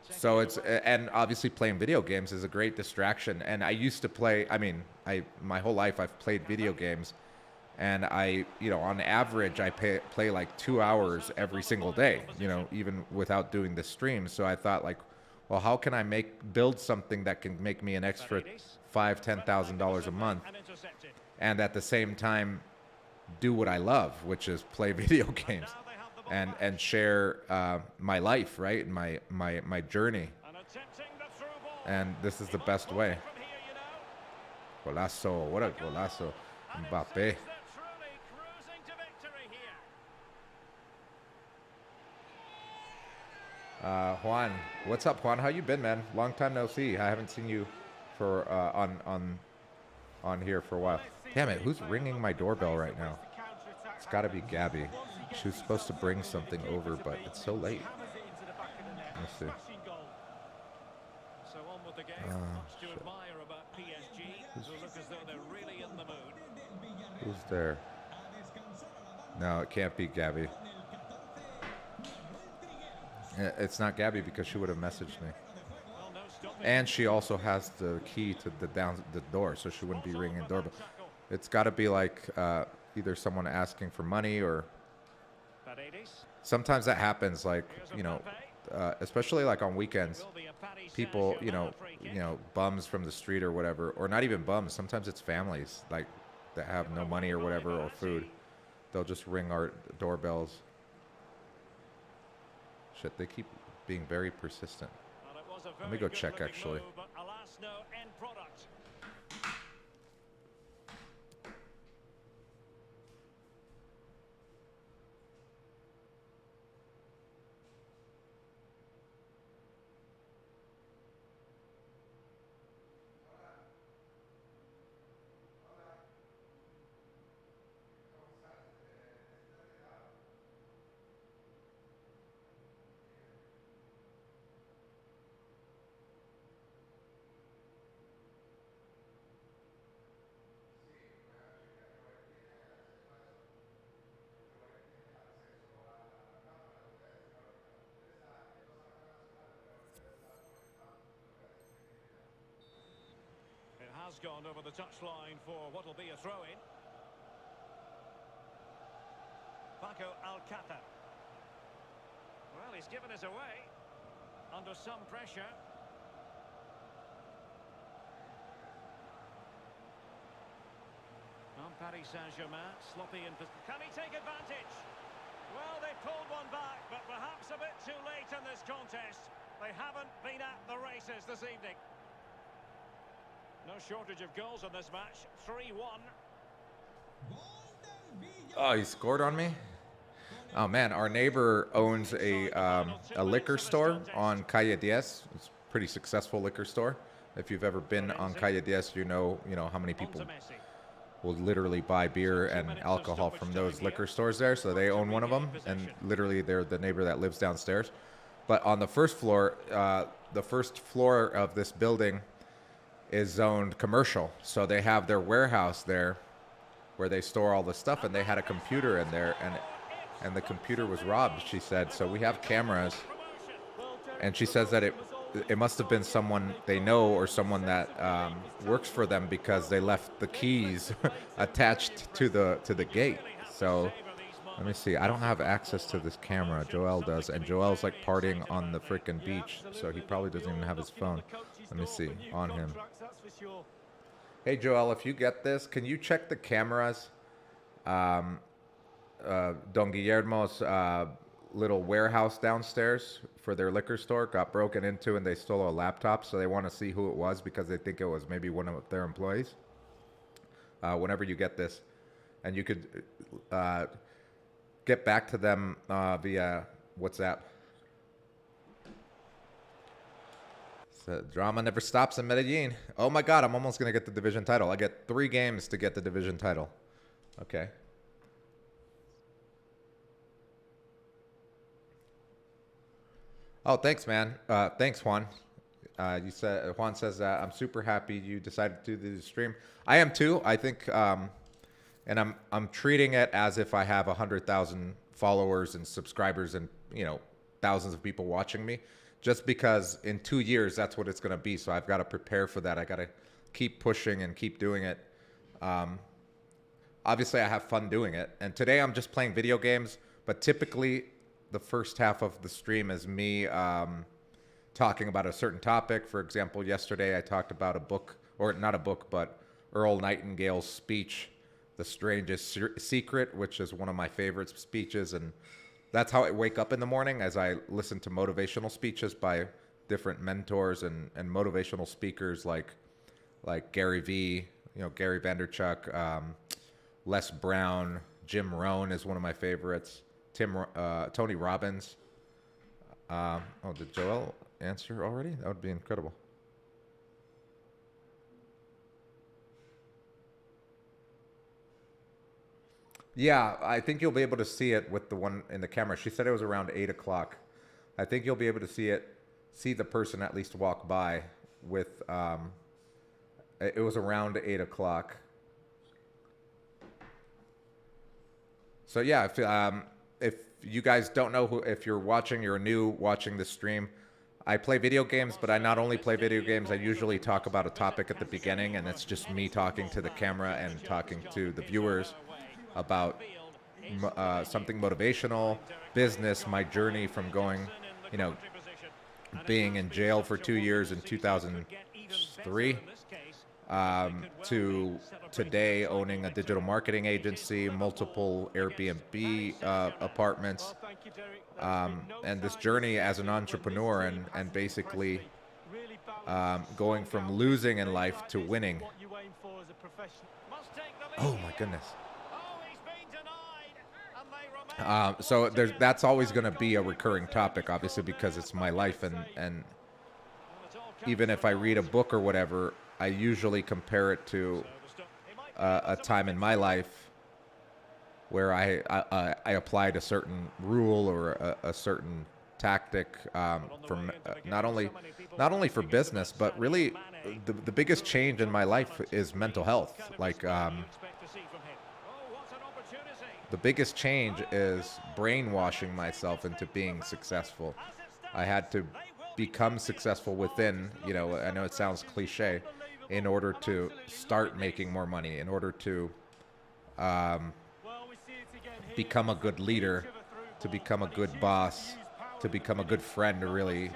So it's, and obviously playing video games is a great distraction. And I used to play, my whole life I've played video games. And you know, on average, I play like 2 hours every single day, you know, even without doing the stream. So I thought like, well, how can I build something that can make me an extra $5,000, $10,000 a month, and at the same time do what I love, which is play video games and share my life, right, and my journey. And this is the best way. Golazo! What a golazo, Mbappe. Juan, what's up, Juan? How you been, man? Long time no see. I haven't seen you for on here for a while. Damn it, who's ringing my doorbell right now? It's got to be Gabby. She was supposed to bring something over, but it's so late. Let's see. So on with the game. Much to admire about PSG, who look as though they're really in the mood. Who's there? No, it can't be Gabby. It's not Gabby because she would have messaged me. Well, no stopping And she also has the key to the door, so she wouldn't be ringing the doorbell. It's got to be like either someone asking for money or sometimes that happens, like, you know, especially like on weekends, people, you know, bums from the street or whatever, or not even bums. Sometimes it's families like that have no money or whatever or food. They'll just ring our doorbells. Shit, they keep being very persistent. Let me go check actually. Has gone over the touchline for what will be a throw-in. Paco Alcácer. Well, he's given us away under some pressure. On Paris Saint-Germain, sloppy in. Can he take advantage? Well, they pulled one back, but perhaps a bit too late in this contest. They haven't been at the races this evening. No shortage of goals in this match. 3-1. Oh, he scored on me? Oh, man. Our neighbor owns a liquor store on Calle 10. It's a pretty successful liquor store. If you've ever been on Calle 10, you know how many people will literally buy beer and alcohol from those liquor stores there. So they own one of them, and literally they're the neighbor that lives downstairs. But on the first floor of this building is zoned commercial, so they have their warehouse there where they store all the stuff, and they had a computer in there, and the computer was robbed, she said. So we have cameras, and she says that it must have been someone they know or someone that works for them, because they left the keys attached to the gate. So let me see. I don't have access to this camera. Joel does, and Joel's like partying on the freaking beach, so he probably doesn't even have his phone. Let me see on him. Hey Joel, if you get this, can you check the cameras? Don Guillermo's little warehouse downstairs for their liquor store got broken into, and they stole a laptop, so they want to see who it was because they think it was maybe one of their employees. Whenever you get this, and you could get back to them via WhatsApp. The drama never stops in Medellin. Oh my God, I'm almost going to get the division title. I get 3 games to get the division title. Okay. Oh, thanks, man. Thanks, Juan. Juan says, I'm super happy you decided to do the stream. I am too. I think, and I'm treating it as if I have 100,000 followers and subscribers and, thousands of people watching me. Just because in 2 years, that's what it's going to be. So I've got to prepare for that. I got to keep pushing and keep doing it. Obviously, I have fun doing it. And today I'm just playing video games. But typically, the first half of the stream is me talking about a certain topic. For example, yesterday I talked about a book, or not a book, but Earl Nightingale's speech, The Strangest Secret, which is one of my favorite speeches. And that's how I wake up in the morning, as I listen to motivational speeches by different mentors and motivational speakers like Gary Vee, Gary Vaynerchuk, Les Brown, Jim Rohn is one of my favorites, Tony Robbins. Did Joel answer already? That would be incredible. Yeah, I think you'll be able to see it with the one in the camera. She said it was around 8 o'clock. I think you'll be able to see the person at least walk by with, it was around 8 o'clock. So yeah, if you guys don't know if you're new watching the stream, I play video games, but I not only play video games, I usually talk about a topic at the beginning, and it's just me talking to the camera and talking to the viewers about something motivational, business, my journey from going, you know, being in jail for 2 years in 2003 to today owning a digital marketing agency, multiple Airbnb apartments, and this journey as an entrepreneur and basically going from losing in life to winning. Oh my goodness. So that's always going to be a recurring topic, obviously, because it's my life, and even if I read a book or whatever, I usually compare it to a time in my life where I applied a certain rule or a certain tactic from not only for business, but really the biggest change in my life is mental health. Like the biggest change is brainwashing myself into being successful. I had to become successful within, you know, I know it sounds cliche, in order to start making more money, in order to become a good leader, to become a good boss, to become a good friend, or really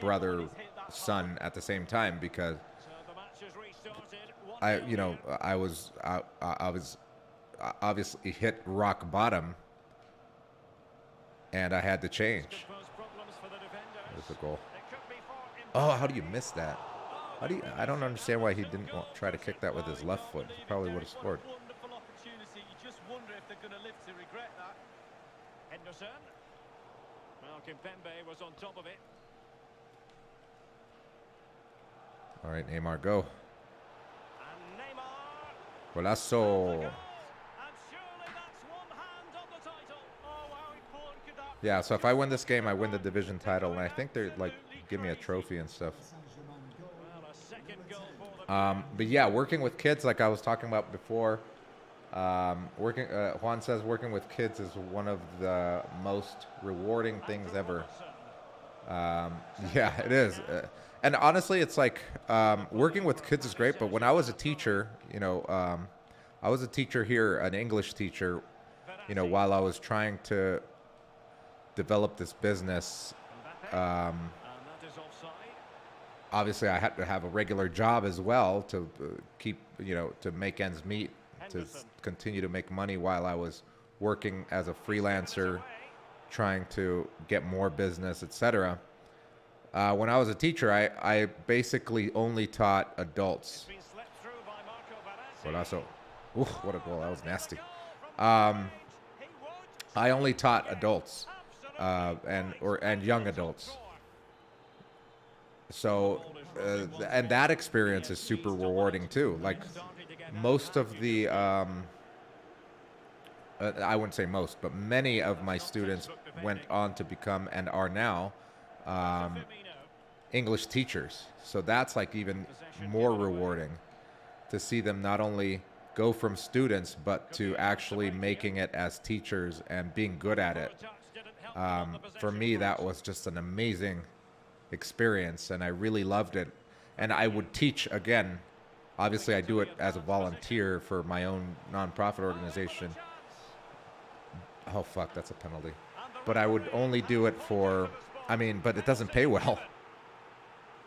brother, son at the same time, because I was obviously hit rock bottom, and I had to change. There's a goal. Oh, how do you miss that? I don't understand why he didn't try to kick that with his left foot. He probably would have scored. Wonderful opportunity. You just wonder if they're going to live to regret that. Henderson. Well, Kimpembe was on top of it. All right, Neymar, go. And Neymar. Golazo. And surely that's one hand on the title. Oh, how important could that be? Yeah, so if I win this game, I win the division title, and I think they're like give me a trophy and stuff. Well, a second goal for them. But yeah, working with kids, like I was talking about before, Juan says working with kids is one of the most rewarding things ever. Yeah, it is. And honestly, it's like working with kids is great, but when I was a teacher, you know, I was a teacher here, an English teacher, you know, while I was trying to develop this business. And that is offside. Obviously, I had to have a regular job as well to keep, you know, to make ends meet, to continue to make money while I was working as a freelancer, trying to get more business, etc. When I was a teacher, I basically only taught adults. It's been slipped through by Marco Verratti. But also, ooh, what a goal! That was nasty. He would. I only taught adults and young adults. So, and that experience is super rewarding too. Like most of the, I wouldn't say most, but many of my students went on to become and are now English teachers. So that's like even more rewarding to see them not only go from students, but to actually making it as teachers and being good at it. For me, that was just an amazing experience, and I really loved it. And I would teach again. Obviously, I do it as a volunteer for my own nonprofit organization. Oh, fuck, that's a penalty. But I would only do it for, I mean, but it doesn't pay well.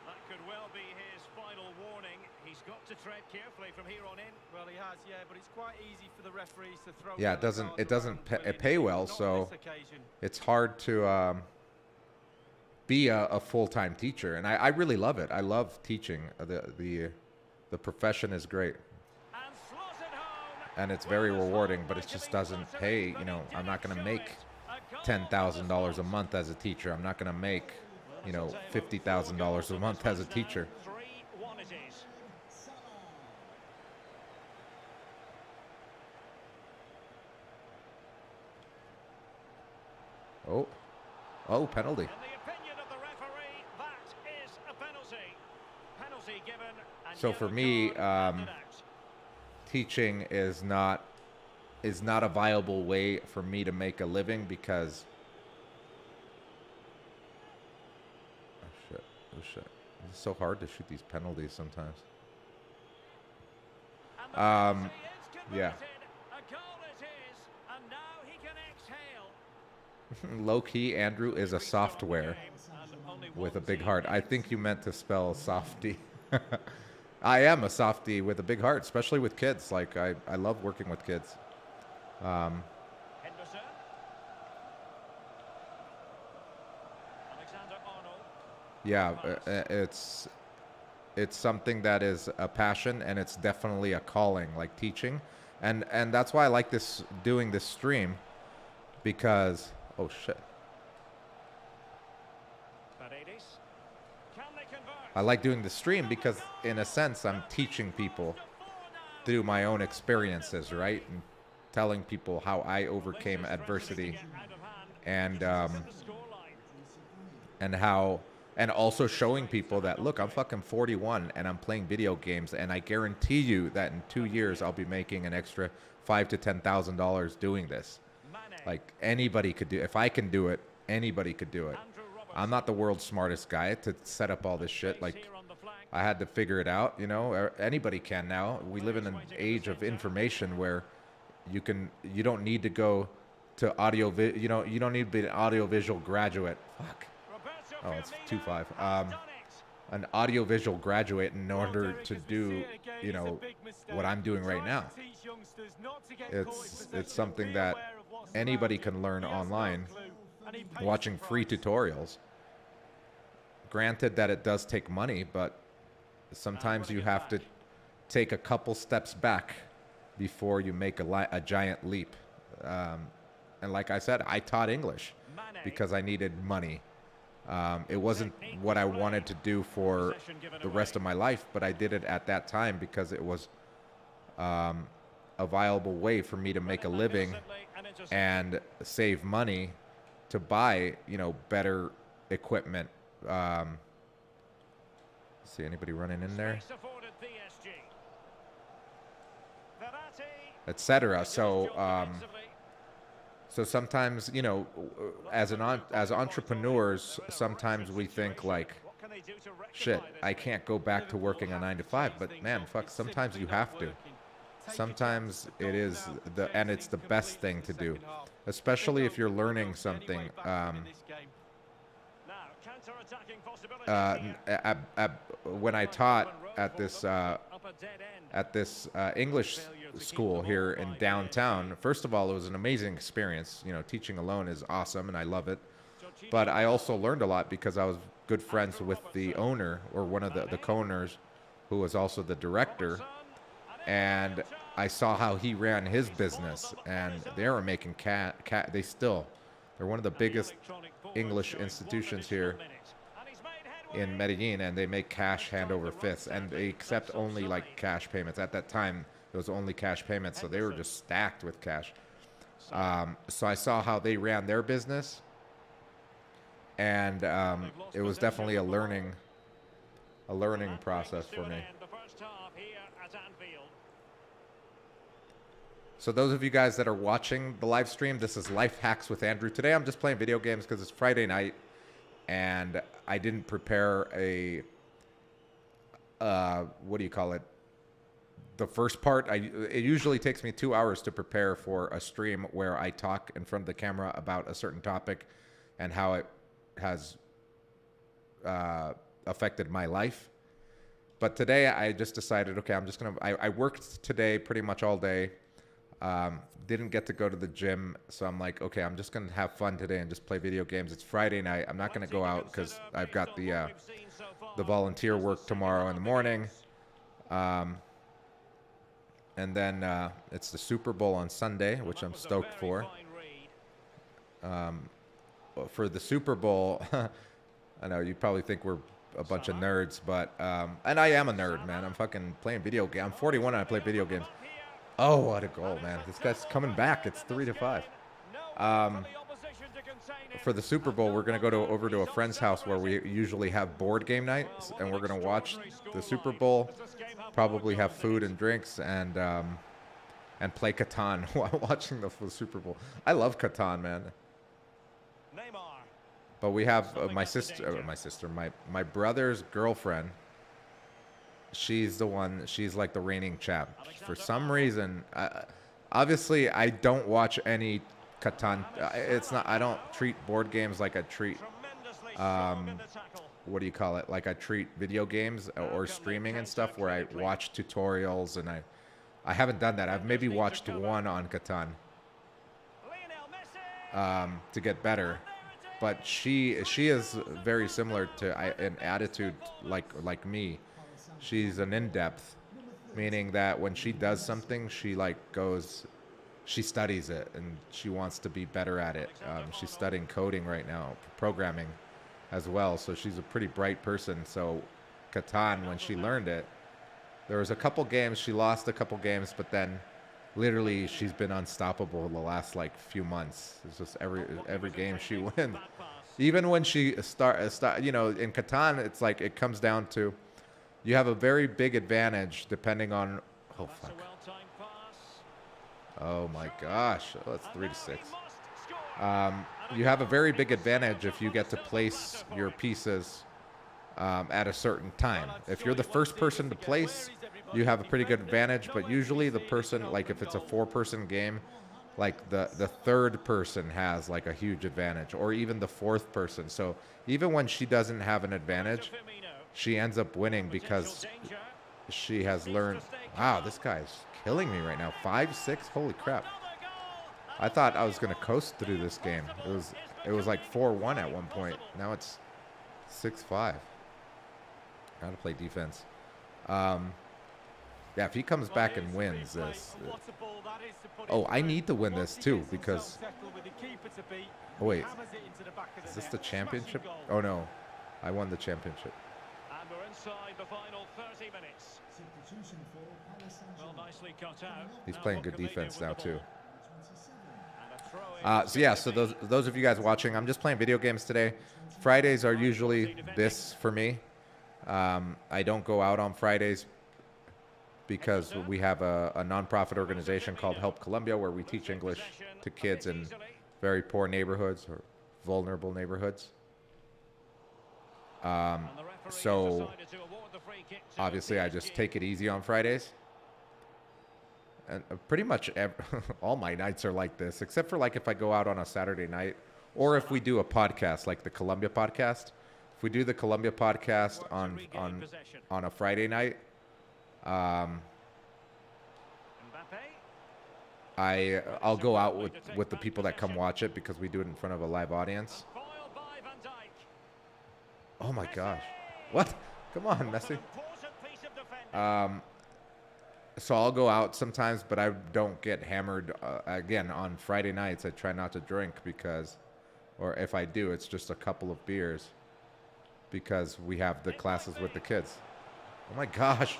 That could well be his final warning. He's got to tread carefully from here on in. Well, he has, yeah, but it's quite easy for the referees to throw. Yeah, it doesn't pay well, so it's hard to be a full-time teacher, and I really love it. I love teaching. The profession is great, And slotted home. and it's very rewarding, but it just doesn't pay. You know, I'm not going to make $10,000 a month as a teacher. I'm not going to make, you know, $50,000 a month as a teacher. 3-1 it is. Oh, penalty. In the opinion of the referee, that is a penalty. Penalty given. And So for yellow me, card handed out. teaching is not a viable way for me to make a living because oh shit. Oh shit! It's so hard to shoot these penalties sometimes. And the penalty is Yeah. converted. A goal it is, and now he can exhale. Low key, Andrew is a software with a big heart. I think you meant to spell softy. I am a softy with a big heart, especially with kids. Like I love working with kids. Henderson. Alexander Arnold. Yeah, it's something that is a passion, and it's definitely a calling, like teaching, and that's why I like doing this stream, because oh shit, Paredes. Can they convert? I like doing the stream because in a sense I'm teaching people through my own experiences, right, and telling people how I overcame adversity, and how, and also showing people that, look, I'm fucking 41 and I'm playing video games, and I guarantee you that in 2 years I'll be making an extra $5,000 to $10,000 doing this. Like anybody could do. If I can do it, anybody could do it. I'm not the world's smartest guy to set up all this shit. Like I had to figure it out. You know, anybody can now. We live in an age of information where you don't need to go to you don't need to be an audiovisual graduate. Fuck. Oh, it's 2-5. An audiovisual graduate in order to do, you know, what I'm doing right now. It's something that anybody can learn online, watching free tutorials. Granted that it does take money, but sometimes you have to take a couple steps back before you make a giant leap. And like I said, I taught English because I needed money. It wasn't what I wanted to do for the rest of my life, but I did it at that time because it was a viable way for me to make a living and save money to buy, you know, better equipment. See anybody running in there, etc. So sometimes, you know, as entrepreneurs, sometimes we think like, shit, I can't go back to working a 9 to 5, but man, fuck, sometimes you have to. Sometimes it is and it's the best thing to do, especially if you're learning something. When I taught at this English school here in downtown, first of all, it was an amazing experience. You know, teaching alone is awesome, and I love it. But I also learned a lot because I was good friends with the owner, or one of the co-owners, who was also the director. And I saw how he ran his business, and they were making they're one of the biggest English institutions here in Medellin, and they make cash hand over fist, and they accept only like cash payments. At that time, it was only cash payments, so they were just stacked with cash. So I saw how they ran their business, and it was definitely a learning process for me. So those of you guys that are watching the live stream, this is Life Hacks with Andrew. Today I'm just playing video games because it's Friday night, and I didn't prepare a, what do you call it? The first part. It usually takes me 2 hours to prepare for a stream where I talk in front of the camera about a certain topic and how it has affected my life. But today I just decided, okay, I'm just going to, I worked today pretty much all day. Didn't get to go to the gym, so I'm like, okay, I'm just gonna have fun today and just play video games. It's Friday night. I'm not gonna go out because I've got the volunteer work tomorrow in the morning, and then it's the Super Bowl on Sunday, which I'm stoked for. For the Super Bowl, I know you probably think we're a bunch of nerds, but and I am a nerd, man. I'm fucking playing video games. I'm 41 and I play video games. Oh, what a goal, man. This guy's coming back. It's 3-5. For the Super Bowl, we're going to go over to a friend's house where we usually have board game nights, and we're going to watch the Super Bowl, probably have food and drinks, and play Catan while watching the Super Bowl. I love Catan, man. But we have my brother's girlfriend. She's the one. She's like the reigning champ. For some reason, obviously, I don't watch any Catan. It's not. I don't treat board games like I treat. Tremendously strong in the tackle. What do you call it? Like I treat video games or streaming and stuff, where I watch tutorials, and I haven't done that. I've maybe watched one on Catan Lionel Messi. to get better. But she is very similar to an attitude like me. She's an in-depth, meaning that when she does something, she she studies it and she wants to be better at it. She's studying coding right now, programming as well. So she's a pretty bright person. So Catan, when she learned it, there was a couple games, she lost a couple games, but then literally she's been unstoppable the last like few months. It's just every game she wins. Even when she start, you know, in Catan, it's like it comes down to you have a very big advantage depending on. Oh fuck! Oh my gosh! Oh, it's 3-6. You have a very big advantage if you get to place your pieces at a certain time. If you're the first person to place, you have a pretty good advantage. But usually the person, like if it's a 4-person game, like the third person has like a huge advantage, or even the fourth person. So even when she doesn't have an advantage, she ends up winning because she has learned. Wow, this guy's killing me right now. 5-6, holy crap! I thought I was gonna coast through this game. It was like 4-1 at one point. Now it's 6-5. Gotta play defense. Yeah, if he comes back and wins this. Oh, I need to win this too because. Oh wait, is this the championship? Oh no, I won the championship. And we're inside the final 30 minutes. Well, nicely cut out. He's playing good defense now too. And So yeah, so those of you guys watching, I'm just playing video games today. Fridays are usually this for me. I don't go out on Fridays because we have a nonprofit organization called Help Columbia where we teach English to kids in very poor neighborhoods or vulnerable neighborhoods. So obviously I just take it easy on Fridays. And pretty much all my nights are like this, except for like if I go out on a Saturday night or if we do a podcast like the Columbia podcast. If we do the Columbia podcast on a Friday night, I'll go out with the people that come watch it because we do it in front of a live audience. Oh my gosh. What? Come on, Messi. So I'll go out sometimes, but I don't get hammered. Again, on Friday nights, I try not to drink because, or if I do, it's just a couple of beers because we have the classes with the kids. Oh my gosh.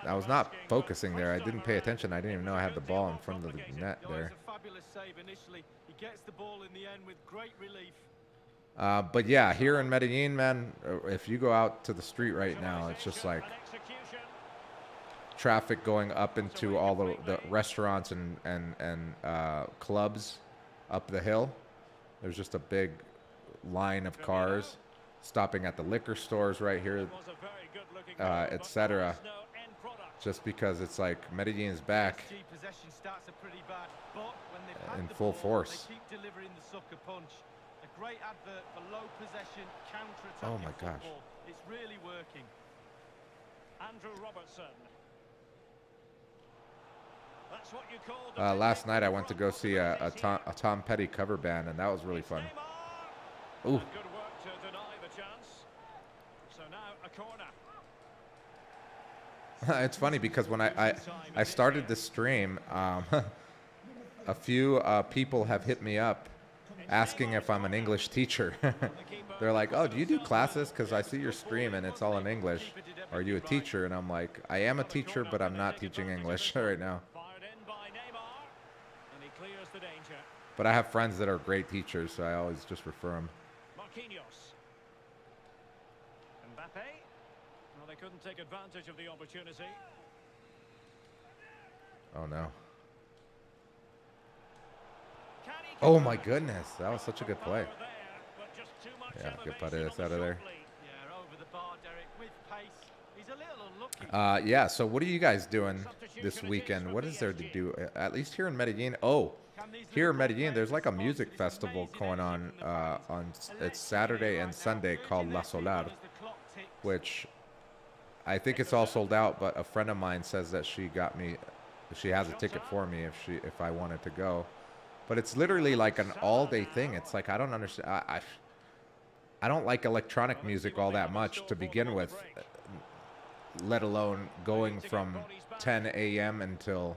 I was not focusing there. I didn't pay attention. I didn't even know I had the ball in front of the net there. But yeah, here in Medellin, man, if you go out to the street right now, it's just like traffic going up into all the restaurants and clubs up the hill. There's just a big line of cars stopping at the liquor stores right here, etc. Just because it's like Medellin's back in full force. Great advert for low possession, counter-attacking Oh my gosh. football. It's really working. Andrew Robertson. That's what you call Last night I went to go see a Tom Petty cover band, and that was really fun. Ooh. Good work to deny the chance. So now a corner. It's funny because when I started the stream, a few people have hit me up asking if I'm an English teacher. They're like, oh, do you do classes? Because I see your stream and it's all in English. Are you a teacher? And I'm like, I am a teacher, but I'm not teaching English right now. Fired in by Neymar. And he clears the danger. But I have friends that are great teachers, so I always just refer them. Marquinhos. Mbappe. Well, they couldn't take advantage of the opportunity. Oh no. Can he Oh my goodness, that was such a good play. There, but just too much Yeah, get elevation Paredes on out the of there. short lead. Yeah, over the bar, Derek, with pace. He's a little unlucky. Yeah, so what are you guys doing this Substitution it is weekend? for What is there to PSG. do? At least here in Medellin. Oh, Can these here in Liverpool Medellin, there's players like a respond to music this festival amazing going on energy from the fans? it's Saturday and Sunday called La Solar, which I think it's all sold out. But a friend of mine says that she has a ticket for me if I wanted to go. But it's literally like an all-day thing. It's like I don't understand. I don't like electronic music all that much to begin with, let alone going from 10 a.m. until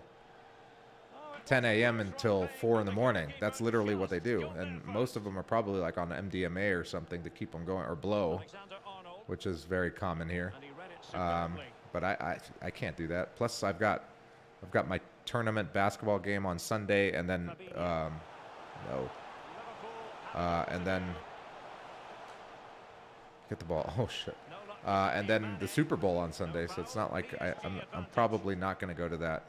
4 in the morning. That's literally what they do, and most of them are probably like on MDMA or something to keep them going, or blow, Alexander-Arnold, which is very common here. and he read it Um, superbly. but I can't do that. Plus, I've got my tournament basketball game on Sunday, and then Liverpool and then get the ball. Oh shit. no luck And then the Super Bowl on Sunday, so it's not like I'm probably not going to go to that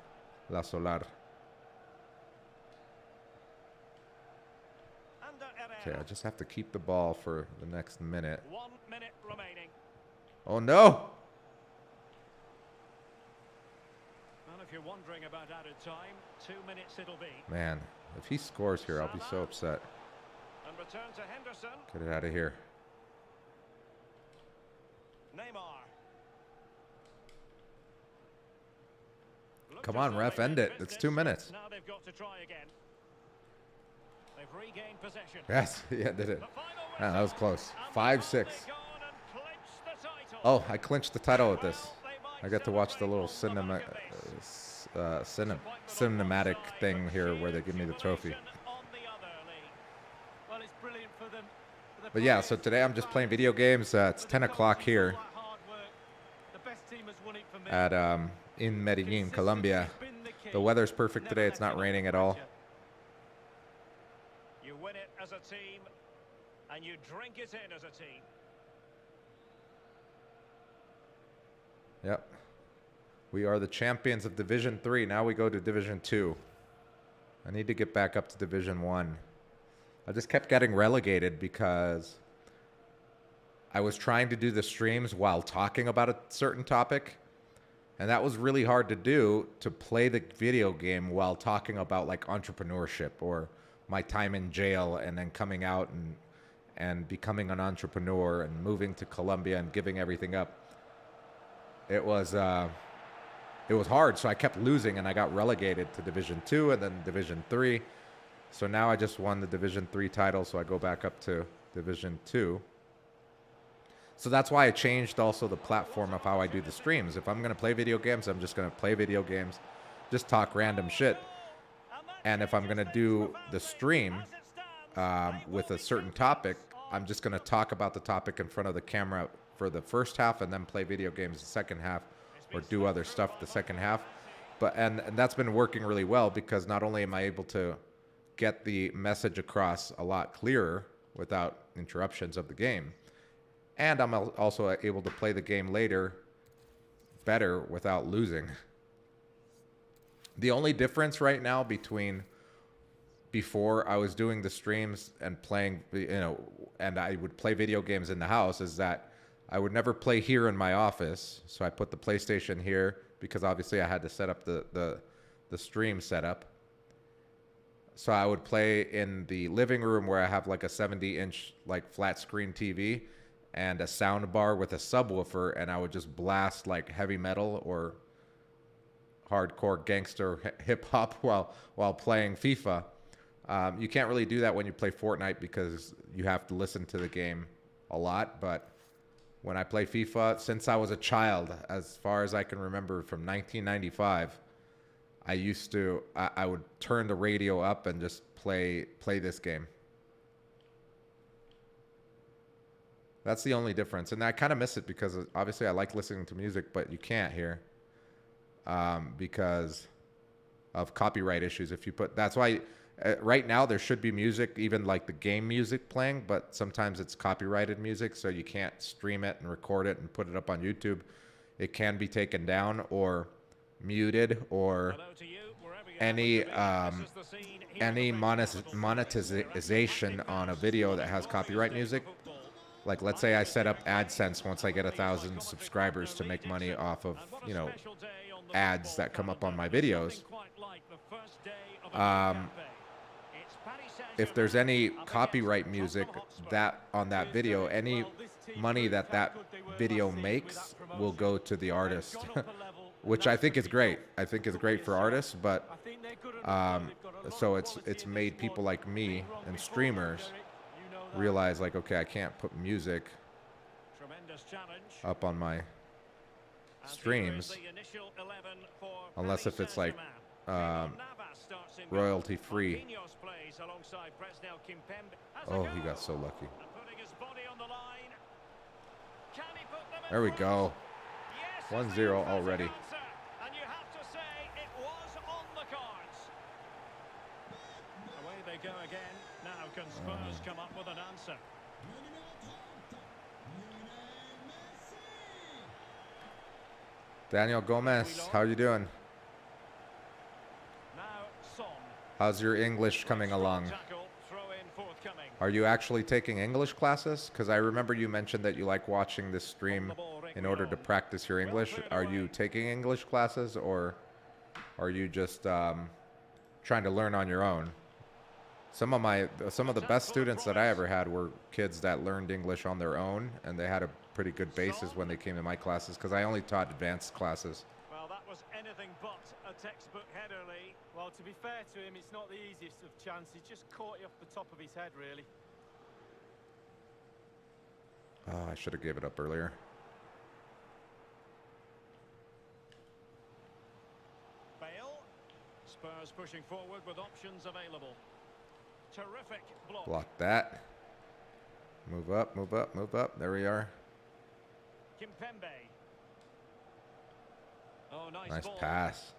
La Solar. Ander Herrera. Okay, I just have to keep the ball for the next minute. 1 minute remaining. Oh no! And if you're wondering about added time, 2 minutes it'll be. Man, if he scores here, I'll be so upset. And return to Henderson. Get it out of here. Neymar. Looked Come as on, though ref, they end did it. It's business, 2 minutes. Now they've got to try again. They've regained possession. Yes, yeah, did it. The final Man, that was whistle, close. and 5-6. they've gone and clinched the title. Oh, I clinched the title with this. Well, they might I got to watch the celebrate little on the back of this. cinematic thing here where they give me the trophy. On the other league. Well, it's brilliant for them. For the But yeah, players, so today I'm just the playing fans, video games. It's for the 10 o'clock coaches, here all that hard work. The best team has won it for me. at in Medellin, Consistency's Colombia. been the key. The weather's perfect Never today. It's let not up raining at under all. pressure. You win it as a team, and you drink it in as a team. Yep. We are the champions of Division 3. Now we go to Division 2. I need to get back up to Division 1. I just kept getting relegated because I was trying to do the streams while talking about a certain topic. And that was really hard to do, to play the video game while talking about like entrepreneurship or my time in jail and then coming out and becoming an entrepreneur and moving to Colombia and giving everything up. It was hard, so I kept losing and I got relegated to Division 2 and then Division 3. So now I just won the Division 3 title, so I go back up to Division 2. So that's why I changed also the platform of how I do the streams. If I'm going to play video games, I'm just going to play video games, just talk random shit. And if I'm going to do the stream with a certain topic, I'm just going to talk about the topic in front of the camera for the first half and then play video games the second half or do other stuff the second half. But and that's been working really well because not only am I able to get the message across a lot clearer without interruptions of the game, and I'm also able to play the game later better without losing. The only difference right now between before I was doing the streams and playing, and I would play video games in the house, is that I would never play here in my office. So I put the PlayStation here because obviously I had to set up the stream setup. So I would play in the living room where I have like a 70-inch like flat screen TV and a sound bar with a subwoofer, and I would just blast like heavy metal or hardcore gangster hip hop while playing FIFA. You can't really do that when you play Fortnite because you have to listen to the game a lot. But when I play FIFA, since I was a child, as far as I can remember, from 1995, I would turn the radio up and just play this game. That's the only difference. And I kind of miss it because obviously I like listening to music, but you can't here because of copyright issues. That's why right now there should be music, even like the game music playing, but sometimes it's copyrighted music, so you can't stream it and record it and put it up on YouTube. It can be taken down or muted or any any monetization on a video that has copyright music. Like, let's say I set up AdSense once I get 1,000 subscribers to make money off of, you know, ads that come up on my videos. If there's any copyright music that on that video, any money that that video makes will go to the artist, which I think is great. I think it's great for artists, but so it's made people like me and streamers realize, like, okay, I can't put music up on my streams unless if it's like royalty free. Oh, he got so lucky. There we go. 1-0 already. And you have to say it was on the cards. Away they go again. Now can Spurs come up with an answer? Daniel Gomez, how you doing? Now Son. How's your English coming along? Are you actually taking English classes? Because I remember you mentioned that you like watching this stream in order to practice your English. Are you taking English classes, or are you just trying to learn on your own? Some of the best students that I ever had were kids that learned English on their own, and they had a pretty good basis when they came to my classes, because I only taught advanced classes. Well, that was anything but a textbook header, Lee. Well, to be fair to him, it's not the easiest of chances. Just caught you off the top of his head, really. Oh, I should have gave it up earlier. Bale. Spurs pushing forward with options available. Terrific block. Block that. Move up, move up, move up. There we are. Kimpembe. Oh, nice ball. Pass.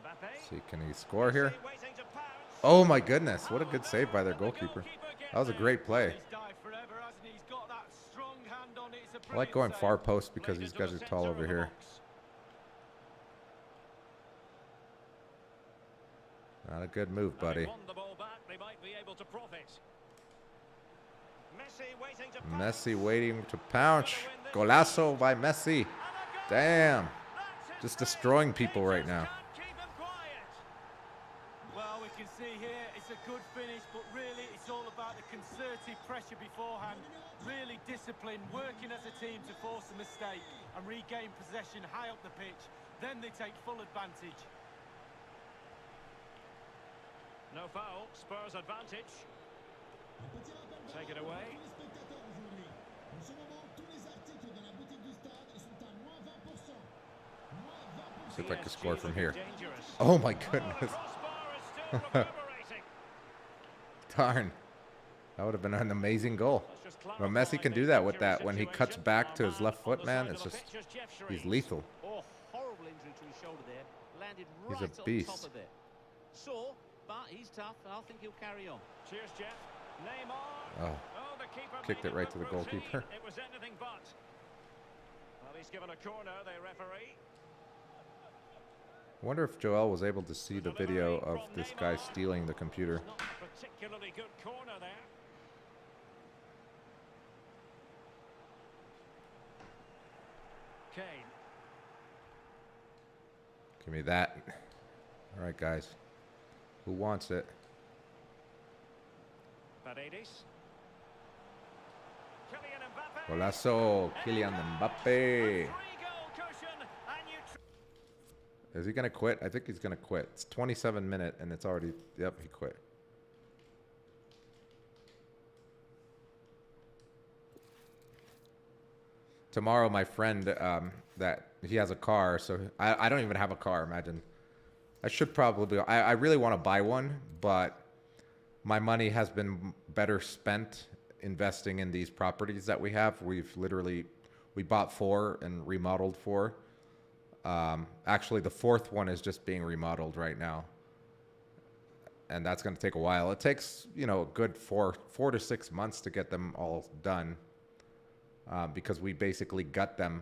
Mbappe. See, can he score here? Oh my goodness, what a good save by their goalkeeper. That was a great play. I like going far post because these guys are tall over here. Not a good move, buddy. Messi waiting to pounce. Golazo by Messi. Damn. Just destroying people right now. Well, we can see here it's a good finish, but really it's all about the concerted pressure beforehand. Really disciplined, working as a team to force a mistake and regain possession high up the pitch. Then they take full advantage. No foul, Spurs advantage. Take it away. See if I can score from here. Oh my goodness. Darn. That would have been an amazing goal. Well, Messi can do that with that. When he cuts back to his left foot, man, it's just, he's lethal. Oh, horrible injury to his shoulder there. Landed right He's a beast. on top of it. Sore, but he's tough, and I think he'll carry on. Cheers, Jeff. Neymar. Oh, the keeper kicked made it right to the look routine. goalkeeper. It was anything but. Well, he's given a corner, the referee. I wonder if Joel was able to see the video of this guy stealing the computer. Not a particularly good corner there. Kane. Give me that. All right, guys. Who wants it? Paredes. Kylian Mbappe. Golazo, Kylian Mbappe. Is he going to quit? I think he's going to quit. It's 27 minutes and it's already, yep, he quit. Tomorrow, my friend, that he has a car, so I don't even have a car, imagine. I should probably, I really want to buy one, but my money has been better spent investing in these properties that we have. We bought 4 and remodeled 4. Actually, the 4th one is just being remodeled right now, and that's going to take a while. It takes, you know, a good 4 to 6 months to get them all done, because we basically gut them.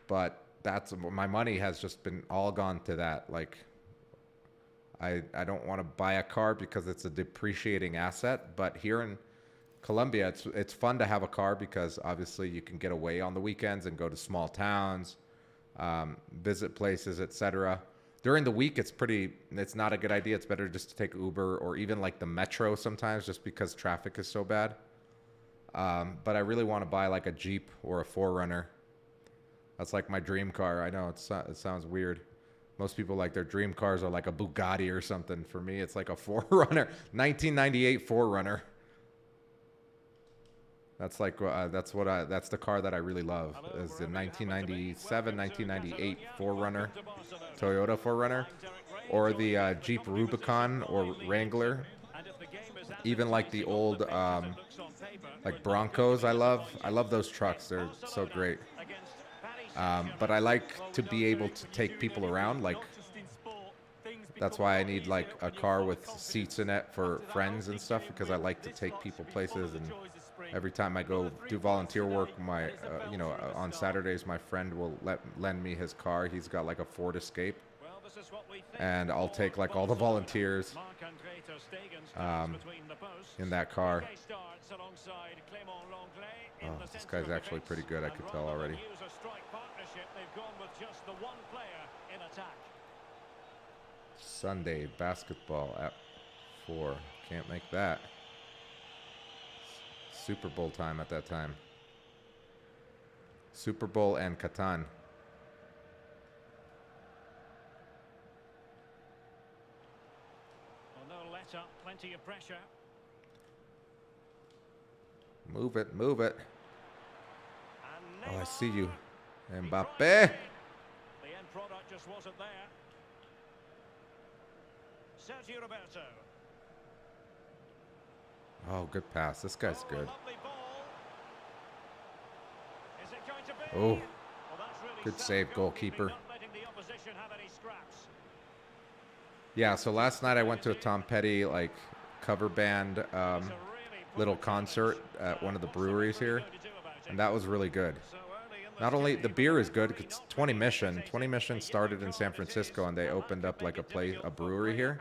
But that's, my money has just been all gone to that. Like, I don't want to buy a car because it's a depreciating asset. But here in Colombia, it's fun to have a car because obviously you can get away on the weekends and go to small towns, visit places, etc. During the week, it's not a good idea. It's better just to take Uber or even like the metro sometimes, just because traffic is so bad. But I really want to buy like a Jeep or a 4Runner. That's like my dream car. I know it sounds weird. Most people like their dream cars are like a Bugatti or something. For me, it's like a 4Runner, 1998 4Runner. That's like that's the car that I really love. Is the 1997, 1998 4Runner, Toyota 4Runner, or the Jeep Rubicon or Wrangler. Even like the old like Broncos. I love those trucks. They're so great. But I like to be able to take people around. Like that's why I need like a car with seats in it for friends and stuff, because I like to take people places. And every time I go do volunteer work, on Saturdays, my friend will lend me his car. He's got like a Ford Escape, and I'll take like all the volunteers in that car. Oh, this guy's actually pretty good. I could tell already. Sunday basketball at 4. Can't make that. Super Bowl time at that time. Super Bowl and Catan. Well, no let up, plenty of pressure. Move it, move it. And Oh, I see you. Neymar. Mbappe. The end product just wasn't there. Sergio Roberto. Oh, good pass. This guy's good. Lovely ball. Is it going to be? Oh, Well, that's really good sound save, goalkeeper. not letting the opposition have any scraps. Yeah, so last night I went to a Tom Petty like cover band It's a really little brilliant concert finish. at one of the What's he breweries really here, going to do about it? and that was really good. So early in Not this only game, the beer is but good, very it's not 20 to be Mission. hesitated. 20 Mission started in San Francisco, and they opened up like a brewery here.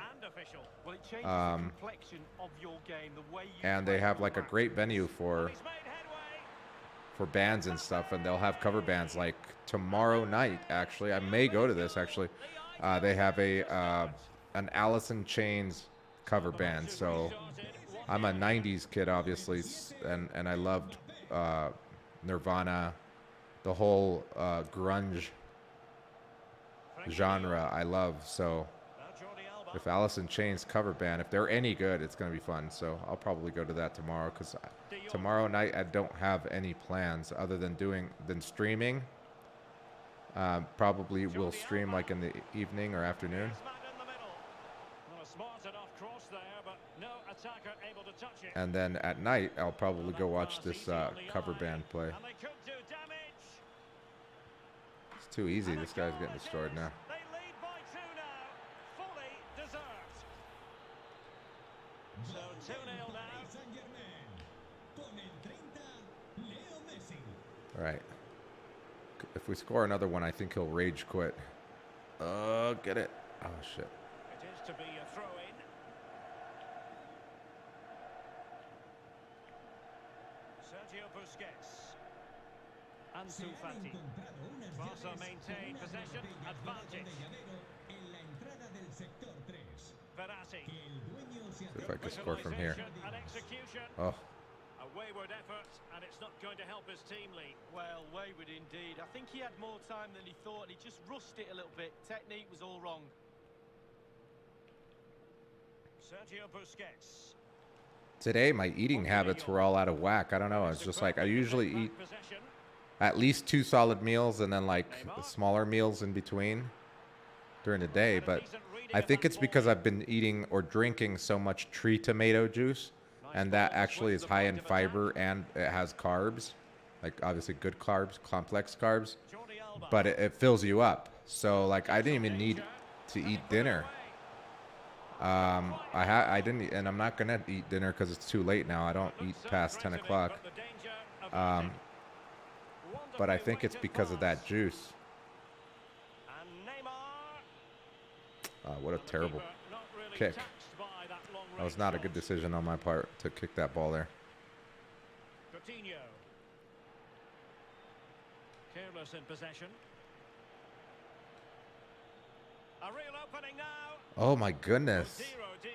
Well, it changes Um, the complexion of your game, the way you And play they have your like a craft. great venue for He's made headway. bands and stuff, and they'll have cover bands like tomorrow night. Actually, I may go to this. Actually, they have an Alice in Chains cover band. So I'm a '90s kid, obviously, and I loved Nirvana, the whole grunge genre. I love. So Now Jordi Alba. if Alice in Chains cover band, if they're any good, it's gonna be fun. So I'll probably go to that tomorrow, because tomorrow night I don't have any plans other than streaming. Probably will stream like in the evening or afternoon. Griezmann in the middle. Well, a smart enough cross there, but no attacker able to touch it. And then at night I'll probably go watch this cover band play. And they could do damage. It's too easy. This guy's getting destroyed now. They lead by 2 now. Fully deserved. So 2-0 now. All right. If we score another one, I think he'll rage quit. Get it. Oh shit. It is to be a throw-in. Sergio Busquets. Ansu Fati. Barca maintain possession, advantage. Verratti. See if I can score from here. Visualization and execution. Oh, A wayward effort, and it's not going to help his team, Lee. Well, wayward indeed. I think he had more time than he thought. He just rushed it a little bit. Technique was all wrong. Sergio Busquets. today my eating habits were all out of whack. I don't know. It's just like I usually eat at least 2 solid meals and then like the smaller meals in between during the day. But I think it's because I've been eating or drinking so much tree tomato juice, and that actually is high in fiber and it has carbs, like obviously good carbs, complex carbs, but it fills you up. So like I didn't even need to eat dinner. I didn't, and I'm not gonna eat dinner because it's too late now. I don't eat past 10 o'clock. But I think it's because of that juice. What a terrible kick. taxed by that long That was range not a good shot. decision on my part to kick that ball there. Coutinho. Careless in possession. A real opening now. Oh my goodness. Oh dear,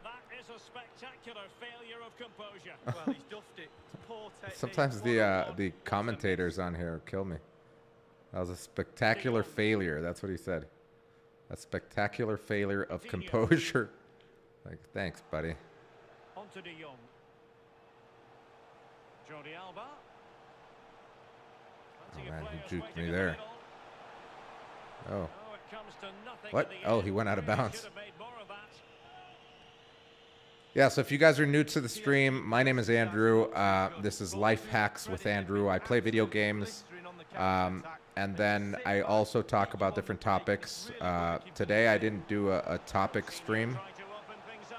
that is a spectacular failure of composure. Well, he's duffed it. Poor technique. Sometimes One-on-one. the commentators on here kill me. That was a spectacular failure. That's what he said. A spectacular failure of composure. Like, thanks, buddy. On to De Jong. Jordi Alba. Plenty of man, he players juked waiting me in the there. middle. Oh. Oh, it comes to nothing What? in the Oh, end. he went out of Really bounds. should have made more of that. Yeah, so if you guys are new to the stream, my name is Andrew. This is Life Hacks with Andrew. I play video games. And then I also talk about different topics. Today I didn't do a topic stream Try to open things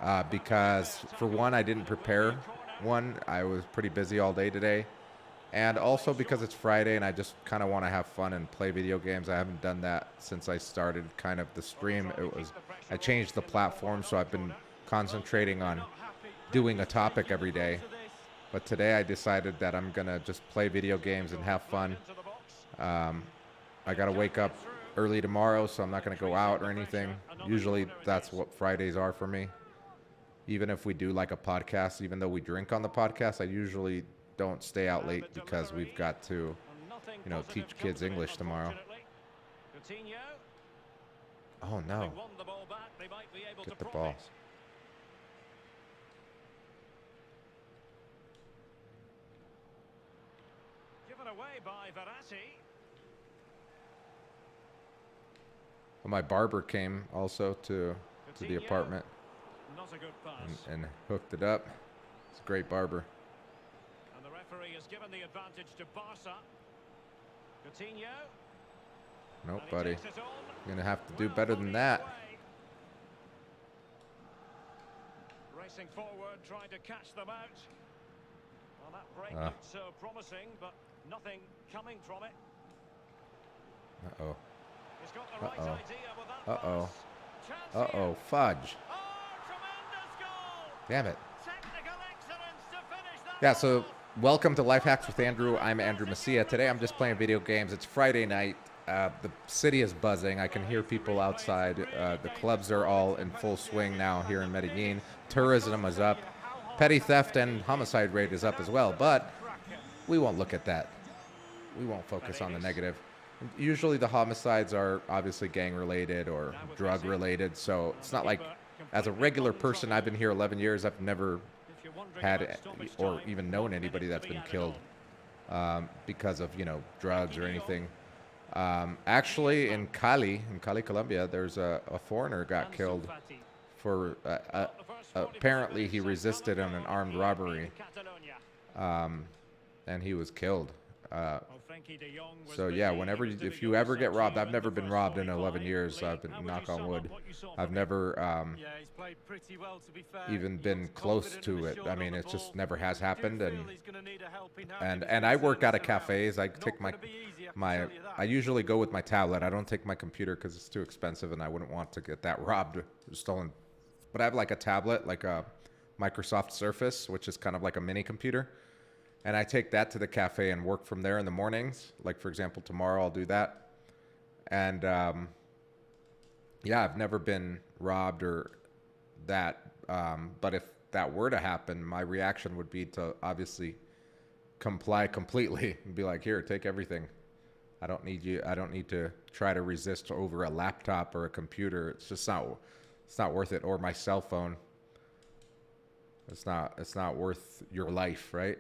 up. because, for one, I didn't prepare one. I was pretty busy all day today. And also because it's Friday and I just kind of want to have fun and play video games. I haven't done that since I started kind of the stream. I changed the platform, so I've been concentrating on doing a topic every day. But today I decided that I'm going to just play video games and have fun. I got to wake up early tomorrow, so I'm not going to go out or anything. Usually that's what Fridays are for me. Even if we do like a podcast, even though we drink on the podcast, I usually don't stay out late because we've got to, you know, teach kids English tomorrow. Coutinho. Oh no. Having won the ball back, they might be able Get to the ball. profit. Given away by Verratti. Well, my barber came also to the Coutinho. apartment Not a good pass. and hooked it up. It's a great barber. And the referee has given the advantage to Barca. Coutinho. Nope, And he buddy. takes it on. You're going to have to do Well, better on than his that. way. Racing forward, trying to catch them out. Well, that break looked so promising, but nothing coming from it. Uh-oh. He's got the right Uh-oh. idea with that Uh-oh. pass. Chance Uh-oh. here. Fudge. Oh, tremendous goal! Damn it. Technical excellence to finish that. Yeah, so off. welcome to Life Hacks with Andrew. I'm Andrew Messia. Today I'm just playing video games. It's Friday night. The city is buzzing. I can hear people outside. The clubs are all in full swing now here in Medellin. Tourism is up. Petty theft and homicide rate is up as well. But we won't look at that. We won't focus on the negative. Usually the homicides are obviously gang related or drug related. So it's not like, as a regular person, I've been here 11 years. I've never If you're wondering had about stoppage or time, even known anybody that's been killed because of, you know, drugs or anything. Actually, in Cali, Colombia, there's a foreigner got killed for apparently he resisted in an armed robbery, and he was killed. So yeah, if you ever get robbed, I've never been robbed in 11 years. I've been, knock on wood, I've never Yeah, he's played pretty well, to be fair. even He been looks close confident to and it. assured I on mean, the it just ball. never has I do happened, feel and he's gonna need a helping hand if and he I can work turn out of this around. cafes. I Not take gonna be easy, I can my tell you that. I usually go with my tablet. I don't take my computer because it's too expensive, and I wouldn't want to get that robbed or stolen. But I have like a tablet, like a Microsoft Surface, which is kind of like a mini computer, and I take that to the cafe and work from there in the mornings. Like, for example, tomorrow I'll do that. And yeah, I've never been robbed or that. But if that were to happen, my reaction would be to obviously comply completely and be like, here, take everything. I don't need you. I don't need to try to resist over a laptop or a computer. It's just not. It's not worth it. Or my cell phone. It's not worth your life, right?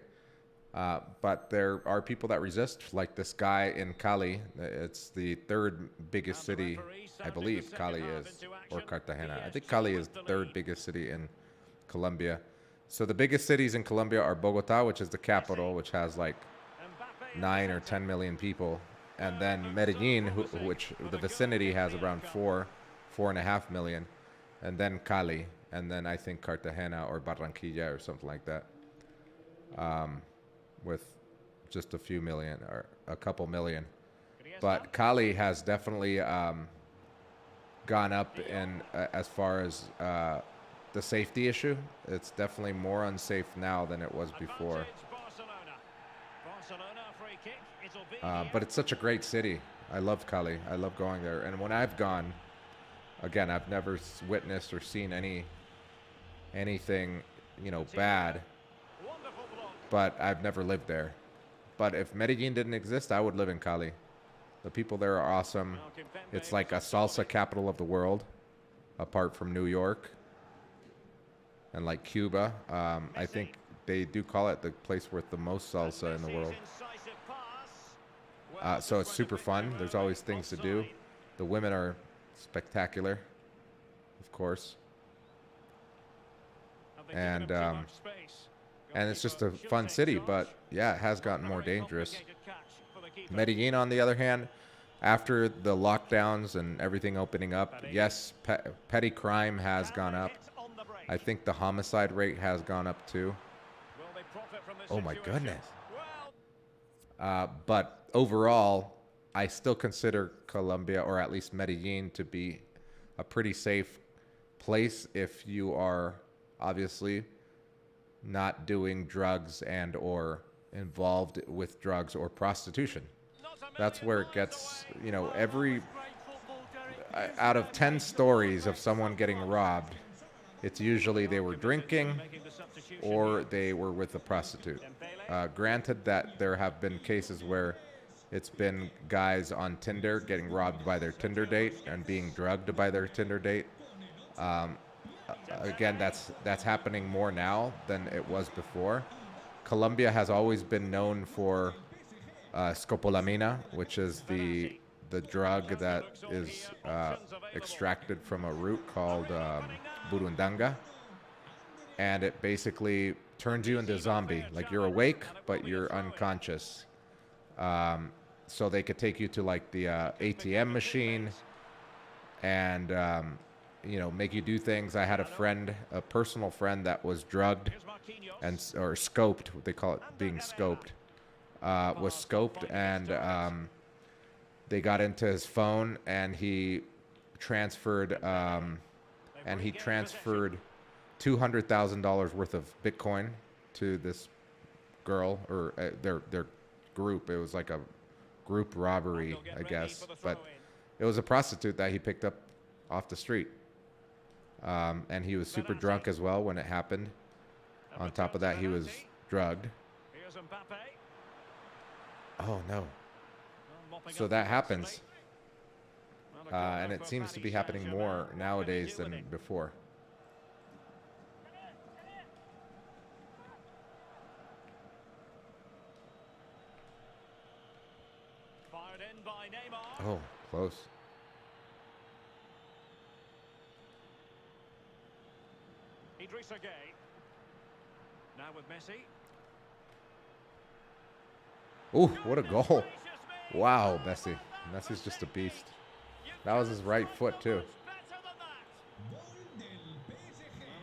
But there are people that resist, like this guy in Cali. It's the third biggest city, I believe Cali is, or Cartagena. I think Cali is the third biggest city in Colombia. So the biggest cities in Colombia are Bogota, which is the capital, which has like 9 or 10 million people. And then Medellin, which the vicinity has around 4.5 million. And then Cali. And then I think Cartagena or Barranquilla or something like that. With just a few million or a couple million. But Cali has definitely gone up in as far as the safety issue. It's definitely more unsafe now than it was before. Advantage Barcelona. Barcelona free kick. It'll be But it's such a great city. I love Cali. I love going there. And when I've gone, again, I've never witnessed or seen anything, you know, bad. wonderful block. But I've never lived there. But if Medellin didn't exist, I would live in Cali. The people there are awesome. Now Kimpembe It's like a salsa capital of the world, apart from New York and like Cuba. I think they do call it the place with the most salsa in the world. Messi's incisive pass. Well, So it's just super went a bit fun. There's early. always things to do. Offside. The women are spectacular, of course. Have they given And, him too much space? And it's just a Goalkeeper should fun take city, charge. but yeah, it has gotten more Very dangerous. complicated catch for the keeper. Medellin, on the other hand, after the lockdowns and everything opening up, yes, petty crime has Can gone they up. hit on the break? I think the homicide rate has gone up too. Will they profit from this Oh my situation? goodness. Well, But overall, I still consider Colombia, or at least Medellin, to be a pretty safe place if you are obviously not doing drugs and or involved with drugs or prostitution. not a That's million where it miles gets, away. you know, Great every football, Derek. out of 10 stories of someone getting robbed, it's usually they were drinking Making the substitution or here. they were with a prostitute. Dembele. Granted that there have been cases where it's been guys on Tinder getting robbed by their Tinder date and being drugged by their Tinder date. Again, that's happening more now than it was before. Colombia has always been known for scopolamina, which is the drug that is extracted from a root called burundanga, and it basically turns you into a zombie. Like you're awake, but you're unconscious. So they could take you to like the ATM machine and you know, make you do things. I had a friend, a personal friend, that was drugged Here's Marquinhos. and or scoped. They call it being scoped. Was scoped, and they got into his phone, and he transferred $200,000 worth of Bitcoin to this girl, or their group. It was like a group robbery, They'll get I ready guess, for the but throw-in. it was a prostitute that he picked up off the street. And he was super drunk as well when it happened. On top of that, he was drugged. Here's Mbappe. Oh no! Well, mopping So up that defensively. happens, Well, a corner and it for seems to be Paris happening Saint-Germain. more What can nowadays he do with than it? before. Fired in by Neymar. Oh, close. Idrissa Gueye. Now with Messi. Ooh, what a goal! Gracious me. Wow, Messi. Messi's just a beast. That was his right foot too. Better than that. Well,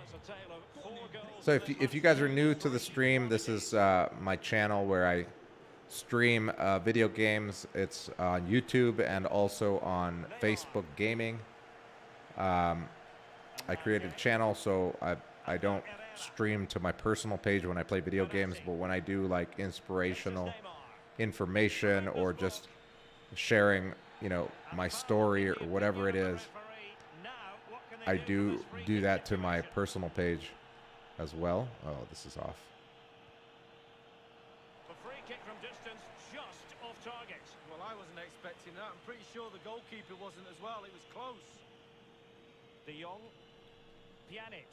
it's a tale of 4 goals So in if this if you match. guys are new to the stream, this is my channel where I stream video games. It's on YouTube and also on Facebook Gaming. I created a channel so I don't stream to my personal page when I play video games, but when I do like inspirational information or just sharing, you know, my story or whatever it is, I do that to my personal page as well. Oh, this is off. The free kick from distance just off target. Well, I wasn't expecting that. I'm pretty sure the goalkeeper wasn't as well. It was close. De Jong. Pjanic.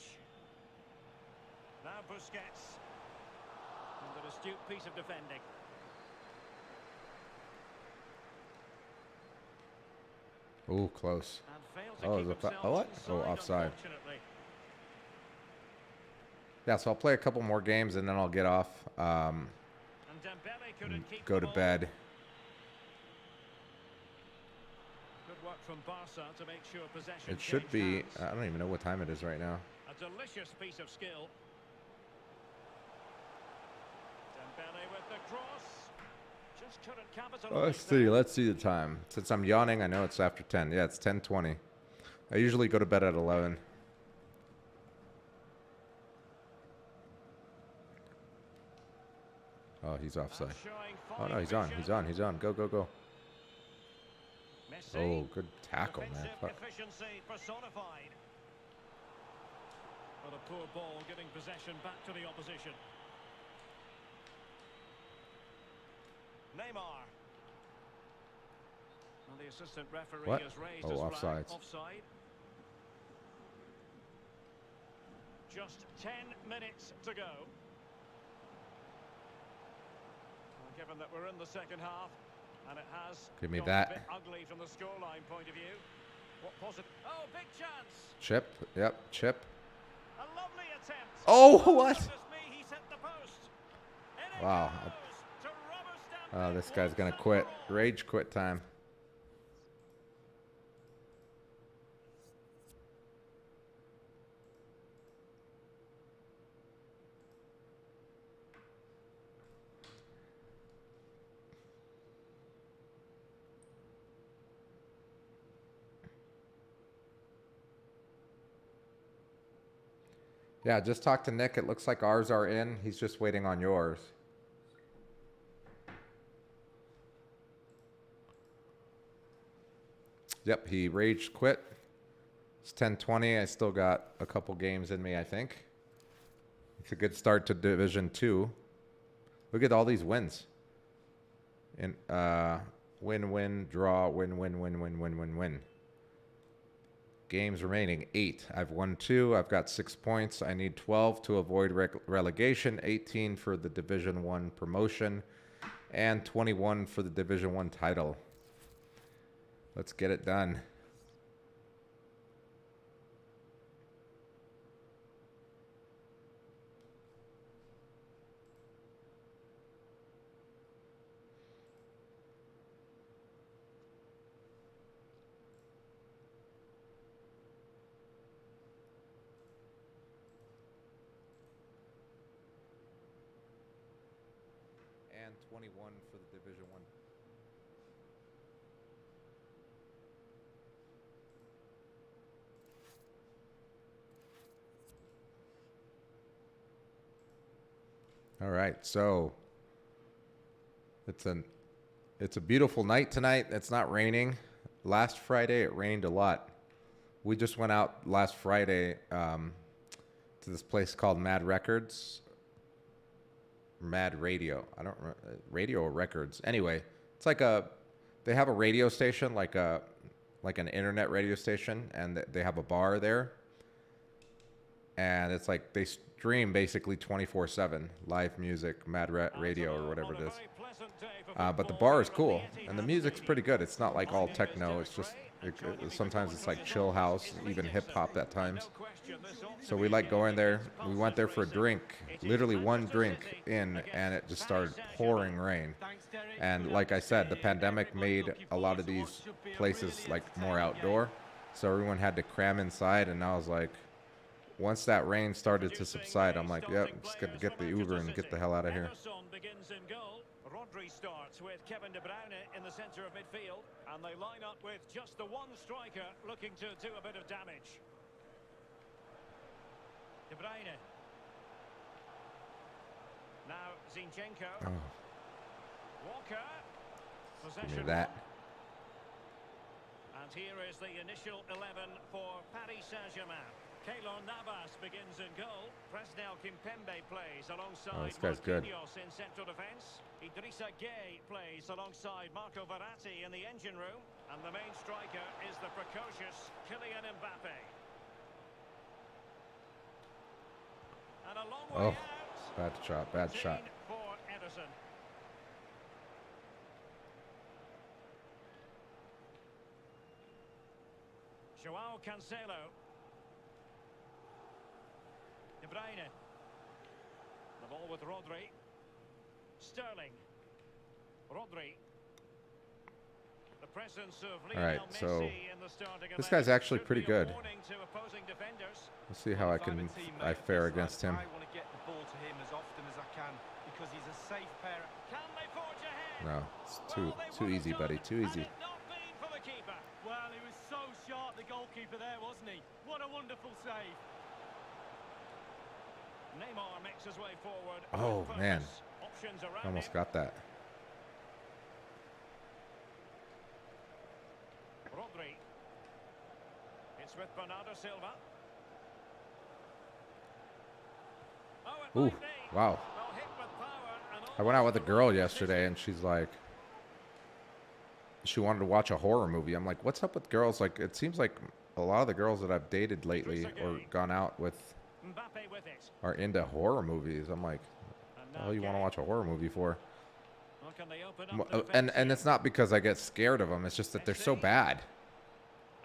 Now Busquets. And an astute piece of defending. Ooh, close. And failed to Oh, keep is it himself what? Oh, inside, offside. unfortunately. Yeah, so I'll play a couple more games and then I'll get off, And Dembele couldn't keep go the to ball. bed. Good work from Barca to make sure possession It should changed be, hands. I don't even know what time it is right now. A delicious piece of skill. Dembele with the cross. Just couldn't capitalise. Let's see the time. Since I'm yawning, I know it's after 10. Yeah, it's 10:20. I usually go to bed at 11. Oh, he's offside. Oh, no, he's on. He's on. He's on. Go, go, go. Oh, good tackle, man. Fuck. Efficiency personified. But a poor ball giving possession back to the opposition. Neymar. And the assistant referee What? has raised Oh, his flag. offsides. Offside. Just 10 minutes to go. Well, given that we're in the second half, and it has Give me got that. a bit ugly from the scoreline point of view. What positive? Oh, big chance! Chip. Yep, chip. A lovely attempt. Oh, what? Goodness me, he's hit the post. In it Wow. goes to rubber stamp Oh, it this guy's once gonna and quit. for all. Rage quit time. Yeah, just talk to Nick. It looks like ours are in. He's just waiting on yours. Yep, he rage quit. It's 10:20. I still got a couple games in me, I think. It's a good start to Division 2. Look at all these wins. And win, win, draw, win, win, win, win, win, win, win. Games remaining 8. I've won 2. I've got 6 points. I need 12 to avoid relegation, 18 for the Division 1 promotion, and 21 for the Division 1 title. Let's get it done. And 21 for the Division 1. All right, so it's a beautiful night tonight. It's not raining. Last Friday it rained a lot. We just went out last Friday to this place called Mad Records. Mad Radio. I don't radio or records. Anyway, it's like they have a radio station, like an internet radio station, and they have a bar there. And it's like they stream basically 24/7 live music, Mad Radio or whatever it is. But the bar is cool, and the music's pretty good. It's not like all techno. It's just sometimes it's like chill house, even hip hop at times. So we like going there. We went there for a drink, literally one drink in, and it just started pouring rain. And like I said, the pandemic made a lot of these places like more outdoor, so everyone had to cram inside. And I was like, once that rain started to subside, I'm like, yep, I'm just gonna get the Uber and get the hell out of here. Rodri starts with Kevin De Bruyne in the centre of midfield, and they line up with just the one striker looking to do a bit of damage. De Bruyne. Now Zinchenko. Oh, Walker. give Possession. me that. And here is the initial 11 for Paris Saint-Germain. Keylor Navas begins in goal. Presnel Kimpembe plays alongside Oh, this guy's good. Marquinhos in central defence. Idrissa Gueye plays alongside Marco Verratti in the engine room. And the main striker is the precocious Kylian Mbappe. And a long way out. Bad shot, bad shot. For Ederson. Joao Cancelo. De Bruyne. The ball with Rodri. Sterling. Rodri. The presence of All right, Lionel so Messi in the starting this 11 guy's actually could pretty be a good. warning to opposing defenders. Let's see how I fare against him. I want to get the ball to him as often as I can because he's a safe pair. Can they forge ahead? No, it's Well, they too would have easy, done buddy. Too had easy. it not been for the keeper. Well, he was so sharp out the goalkeeper there, wasn't he? What a wonderful save. Neymar makes his way forward. Oh, with man. purpose. Options around Almost him. got that. Rodri. It's with Bernardo Silva. Oh, it Ooh, might be. wow. Well, hit with power and I went out with a girl almost yesterday, and she's like, she wanted to watch a horror movie. I'm like, what's up with girls? Like, it seems like a lot of the girls that I've dated lately or gone out with Mbappe with it. are into horror movies. I'm like, And what the now hell you want to Kane. watch a horror movie for? Well, can they open up the And defence it's not because I get scared of them. It's just that they're so bad.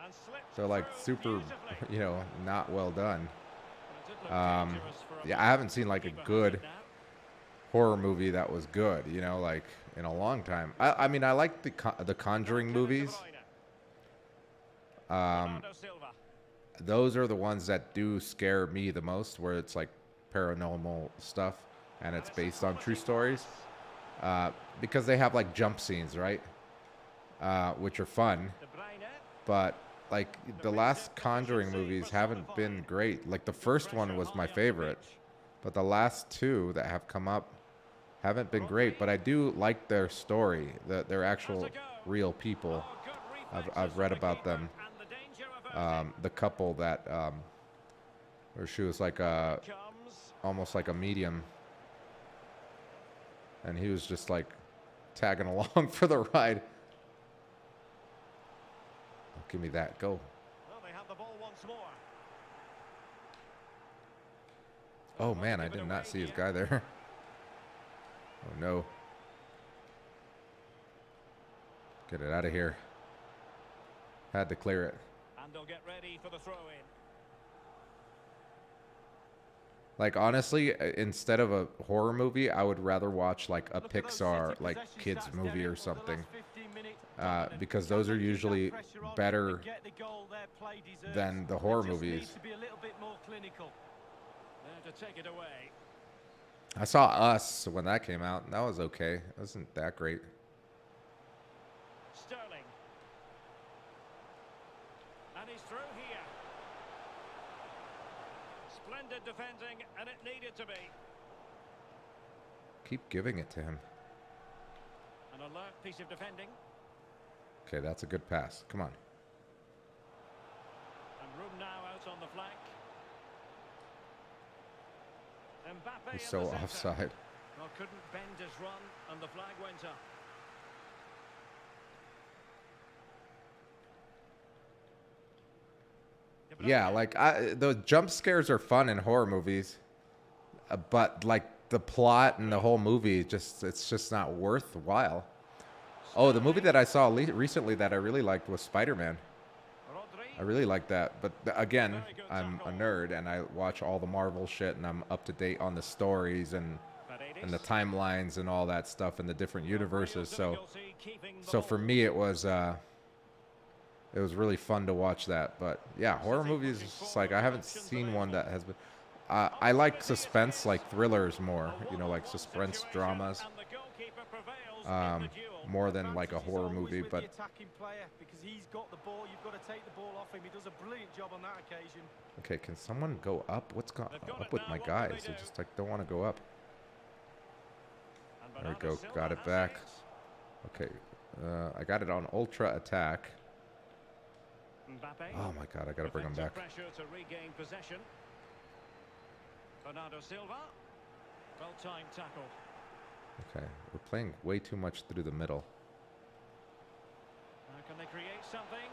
and slipped They're like through super, beautifully. you know, not well done. It did look Um, dangerous for a yeah, I moment. haven't seen like a Keeper has good it now. horror movie that was good, you know, like in a long time. I mean, I like the Conjuring Kevin De movies. Bruyne. Um, Bernardo Silva. those are the ones that do scare me the most, where it's like paranormal stuff and it's based on true stories, because they have like jump scenes, right? Which are fun, De Bruyne. but like the last Conjuring movies haven't been great. Like the first one was my favorite, but the last two that have come up haven't been great. But I do like their story, that they're actual real people. Oh, good I've reflexes read from the about keeper them. and the danger averted. The couple that, where she was like a, Comes. almost like a medium, and he was just like tagging along for the ride. Oh, give me that, go. Well, they have the ball once more. Oh man, I did not see his guy there. Oh no. Get it out of here. Had to clear it. And they'll get ready for the throw-in. Like honestly, instead of a horror movie, I would rather watch like a Look at those Pixar City like possession kids stats, movie Derek, or over the something, last 15 minutes, dominant. because those are Cannot keep that usually pressure on better and get the goal their play deserves. than the They horror just need movies. to be a little bit more clinical. There to take it away. I saw Us when that came out, and that was okay. It wasn't that great. Sterling. And he's through here. Splendid defending, and it needed to be. Keep giving it to him. An alert piece of defending. Okay, that's a good pass. Come on. And room now out on the flank. Mbappe He's in so the centre. offside. Well, couldn't bend his run, and the flag went up. De Bruyne. Yeah, like the jump scares are fun in horror movies, but like the plot and the whole movie, it's just not worthwhile. Oh, the movie that I saw recently that I really liked was Spider-Man. I Rodri. really like that, but again, I'm a nerd and I watch all the Marvel shit and I'm up to date on the stories and the Paredes. timelines and all that stuff and the different universes. Real So difficulty keeping the so for ball. me it was really fun to watch that. But yeah, horror movies, it's like I haven't seen one that has been. I like suspense, like thrillers more. You know, like suspense dramas, And the goalkeeper prevails in the duel. more than like a Advantage is horror always movie. with But the attacking player, because he's got the ball, you've got to take the ball off him. He does a brilliant job on that occasion. okay, can someone go up? What's They've got up it with now, my what do guys? they They do? just like don't want to go up. And There we Bernardo go, Silva got it has back. Okay, I got it on ultra attack. Mbappe. Oh my god, I gotta bring him Defensive back. Pressure to regain possession. Bernardo Silva. Well-timed tackle. Okay, we're playing way too much through the middle. Now can they create something?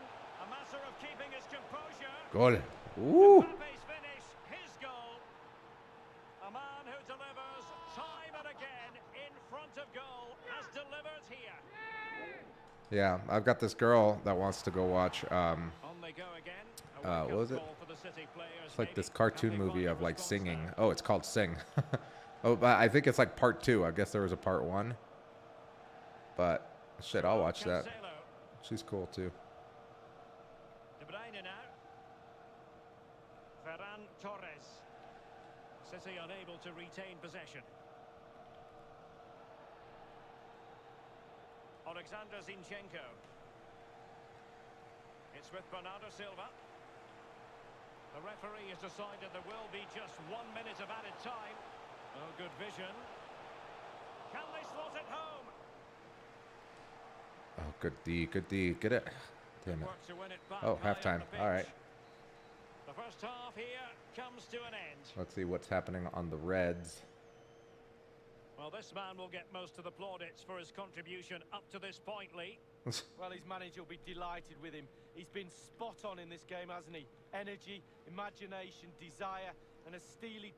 A matter of keeping his composure. Goal. Ooh. Mbappe's finish, his goal. A man who delivers time and again in front of goal has delivered here. Yeah, I've got this girl that wants to go watch. On they go again. A What was it? wake-up call for the City players, It's like this maybe. cartoon Can they movie find a of like response singing. now? Oh, it's called Sing. Oh, but I think it's like part 2. I guess there was a part 1. But shit, I'll watch that. Cancelo. She's cool too. De Bruyne now. Ferran Torres. City unable to retain possession. Alexander Zinchenko. It's with Bernardo Silva. The referee has decided there will be just 1 minute of added time. Oh, good vision. Can they slot it home? Oh, good D, good D. Get it. Damn it. Work to win it back Oh, high up halftime. the All right. pitch. The first half here comes to an end. Let's see what's happening on the Reds. Well, this man will get most of the plaudits for his contribution up to this point, Lee. Well, his manager will be delighted with him. He's been spot on in this game, hasn't he? Energy, imagination, desire, and a steely...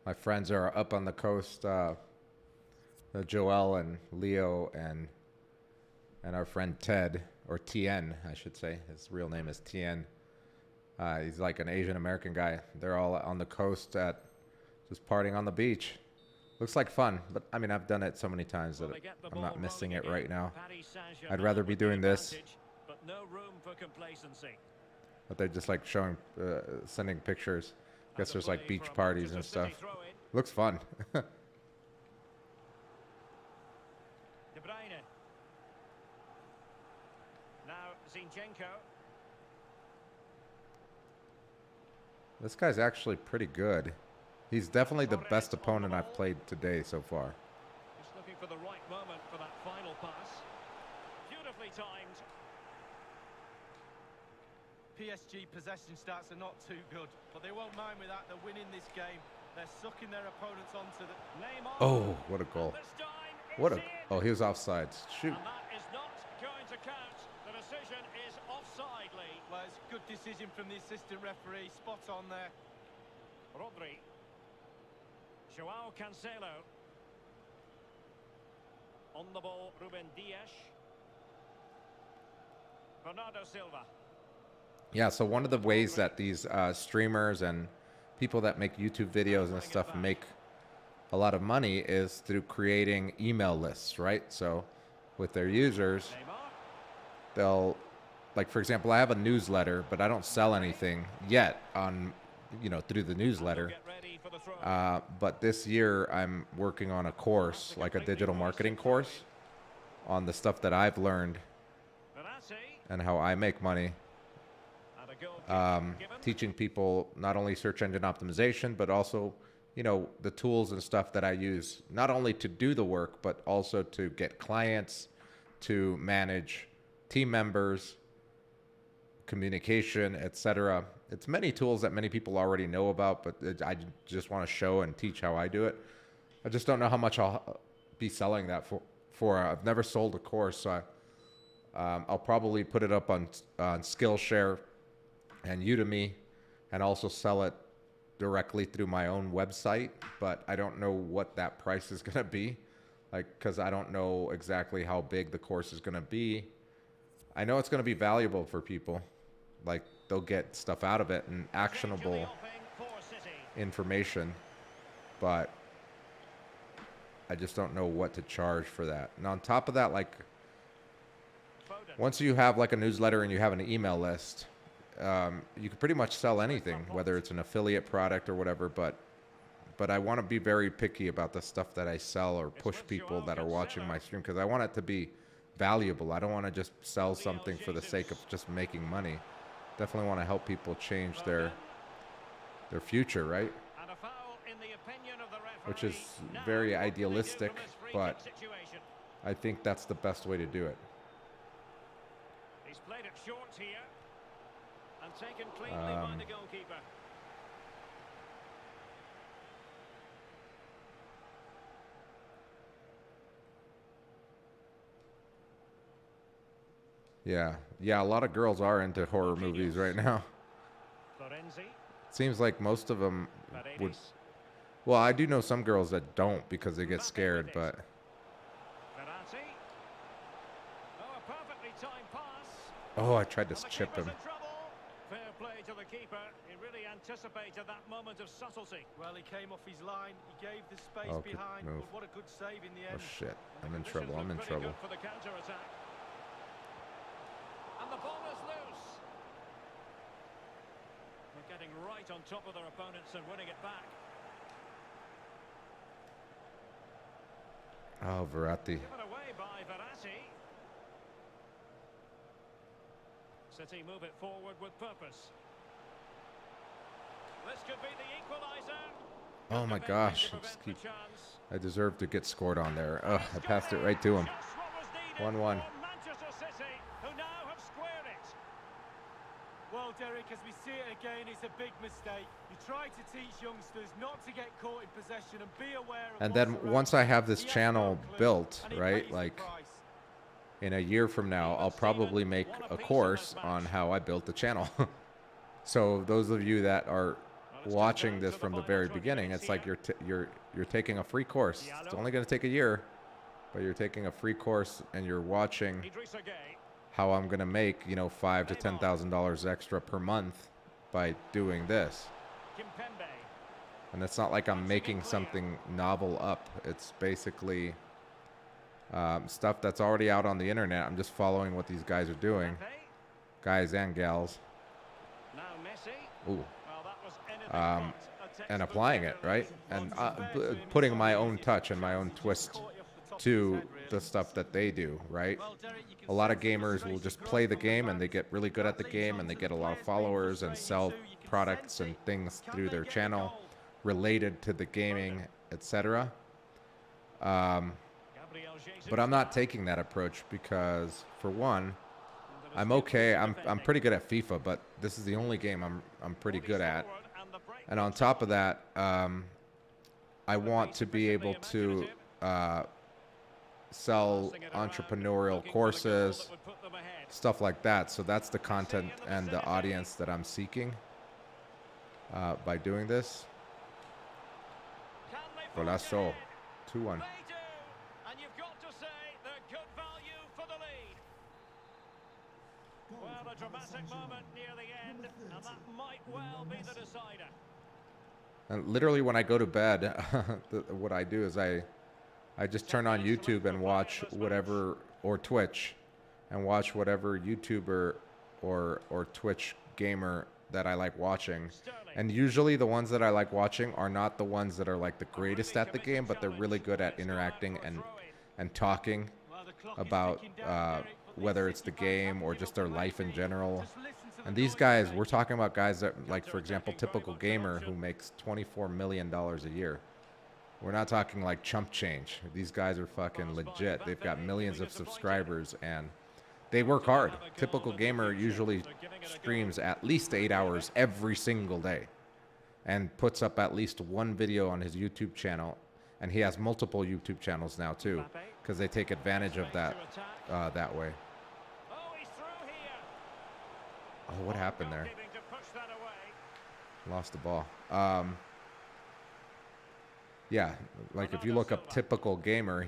My friends are up on the coast. Joel and Leo and our friend Ted, or Tien, I should say. His real name is Tien. He's like an Asian American guy. They're all on the coast at just partying on the beach. Looks like fun, but I mean, I've done it so many times that I'm not missing it right now. I'd rather be doing this. But no room for complacency. But they're just like showing, sending pictures. Guess there's like beach parties and stuff. Looks fun. De Bruyne. Now Zinchenko. This guy's actually pretty good. He's definitely the best opponent I've played today so far. Just looking for the right moment for that final pass. Beautifully timed. PSG possession stats are not too good, but they won't mind with that. They're winning this game. They're sucking their opponents onto the... Neymar. Oh, what a goal. And this time What it's a... in. Oh, he was offside. Shoot. And that is not going to count. The decision is offside, Lee. Well, it's a good decision from the assistant referee. Spot on there. Rodri. Joao Cancelo. On the ball, Ruben Dias. Bernardo Silva. Yeah, so one of the ways that these streamers and people that make YouTube videos and stuff make a lot of money is through creating email lists, right? So with their users, Neymar. they'll, like, for example, I have a newsletter, but I don't sell anything yet on, you know, through the newsletter. Get ready for the throw. But this year I'm working on a course, like a digital marketing course, on the stuff that I've learned Verratti. and how I make money. And a goal given. Teaching people not only search engine optimization, but also, you know, the tools and stuff that I use, not only to do the work, but also to get clients, to manage team members, communication, etc. It's many tools that many people already know about, but I just want to show and teach how I do it. I just don't know how much I'll be selling that for. I've never sold a course, so I'll probably put it up on Skillshare and Udemy, and also sell it directly through my own website, but I don't know what that price is going to be, like, because I don't know exactly how big the course is going to be. I know it's going to be valuable for people, like they'll get stuff out of it and actionable information, but I just don't know what to charge for that. And on top of that, like, once you have like a newsletter and you have an email list, you can pretty much sell anything, whether it's an affiliate product or whatever, but I want to be very picky about the stuff that I sell or push people that are watching my stream, because I want it to be valuable. I don't want to just sell something for the sake of just making money. Definitely want to help people change their future, right? And a foul in the opinion of the referee. Which is Now, very what can they do idealistic, from this free but kick situation? I think that's the best way to do it. He's played it short here and taken cleanly by the goalkeeper. Yeah, a lot of girls are into horror movies right now. Florenzi. Seems like most of them would. Paredes. Well, I do know some girls that don't because they get scared, but Verratti. Oh, a perfectly timed pass. oh, I tried to And the chip keeper's him. in trouble. Fair play to the keeper. He really anticipated that moment of subtlety. Well, he came off his line. He gave the space Oh, good behind. move. But what a good save in the Oh end. shit, And I'm the in conditions trouble. I'm look in pretty trouble. good for the counter-attack. And the ball is loose. They're getting right on top of their opponents and winning it back. Oh, Verratti. Given away by Verratti. City move it forward with purpose. This could be the equaliser. Oh my gosh. I deserve to get scored on there. Ugh, I passed it right to him. 1-1. Manchester City, who now have squared it. Well, Derek, as we see it again, it's a big mistake. You try to teach youngsters not to get caught in possession and be aware of And what's then around once I have this them. He has channel no clue, built, and he right, pays the like price. in a year from now, I'll probably make a course on how I built the channel. So those of you that are watching this from the very beginning, it's like you're taking a free course. It's only going to take a year, but you're taking a free course and you're watching Idrissa Gueye. how I'm going to make, you know, $5,000 to $10,000 extra per month by doing this. Kimpembe. And it's not like I'm making something novel up. It's basically stuff that's already out on the internet. I'm just following what these guys are doing, Mbappe. guys and gals. Now Messi. Ooh. Well, that was anything Um, but a and textbook applying it, effort. right? And putting my own touch and my own twist to the stuff that they do, right? A lot of gamers will just play the game and they get really good at the game and they get a lot of followers and sell products and things through their channel related to the gaming, etc. Gabriel Jesus. But I'm not taking that approach because, for one, I'm okay. I'm pretty good at FIFA, but this is the only game I'm pretty good at. And on top of that, I want to be able to sell entrepreneurial courses, stuff like that. So that's the content and the audience that I'm seeking by doing this. Golazo, 2-1. They do, and you've got to say they're good value for the lead. Well, a dramatic moment near the end, and that might well be the decider. And literally, when I go to bed, what I do is I just turn on YouTube and watch whatever, or Twitch, and watch whatever YouTuber or Twitch gamer that I like watching. And usually the ones that I like watching are not the ones that are like the greatest at the game, but they're really good at interacting and talking about whether it's the game or just their life in general. And these guys, we're talking about guys that, like, for example, Typical Gamer, who makes $24 million a year. We're not talking like chump change. These guys are fucking legit. They've got millions of subscribers and they work hard. Typical Gamer usually streams at least 8 hours every single day and puts up at least one video on his YouTube channel. And he has multiple YouTube channels now too, because they take advantage of that that way. Oh, he's through here. Oh, what happened there? Keeping to push that away. Lost the ball. Yeah, like if you look up Typical Gamer,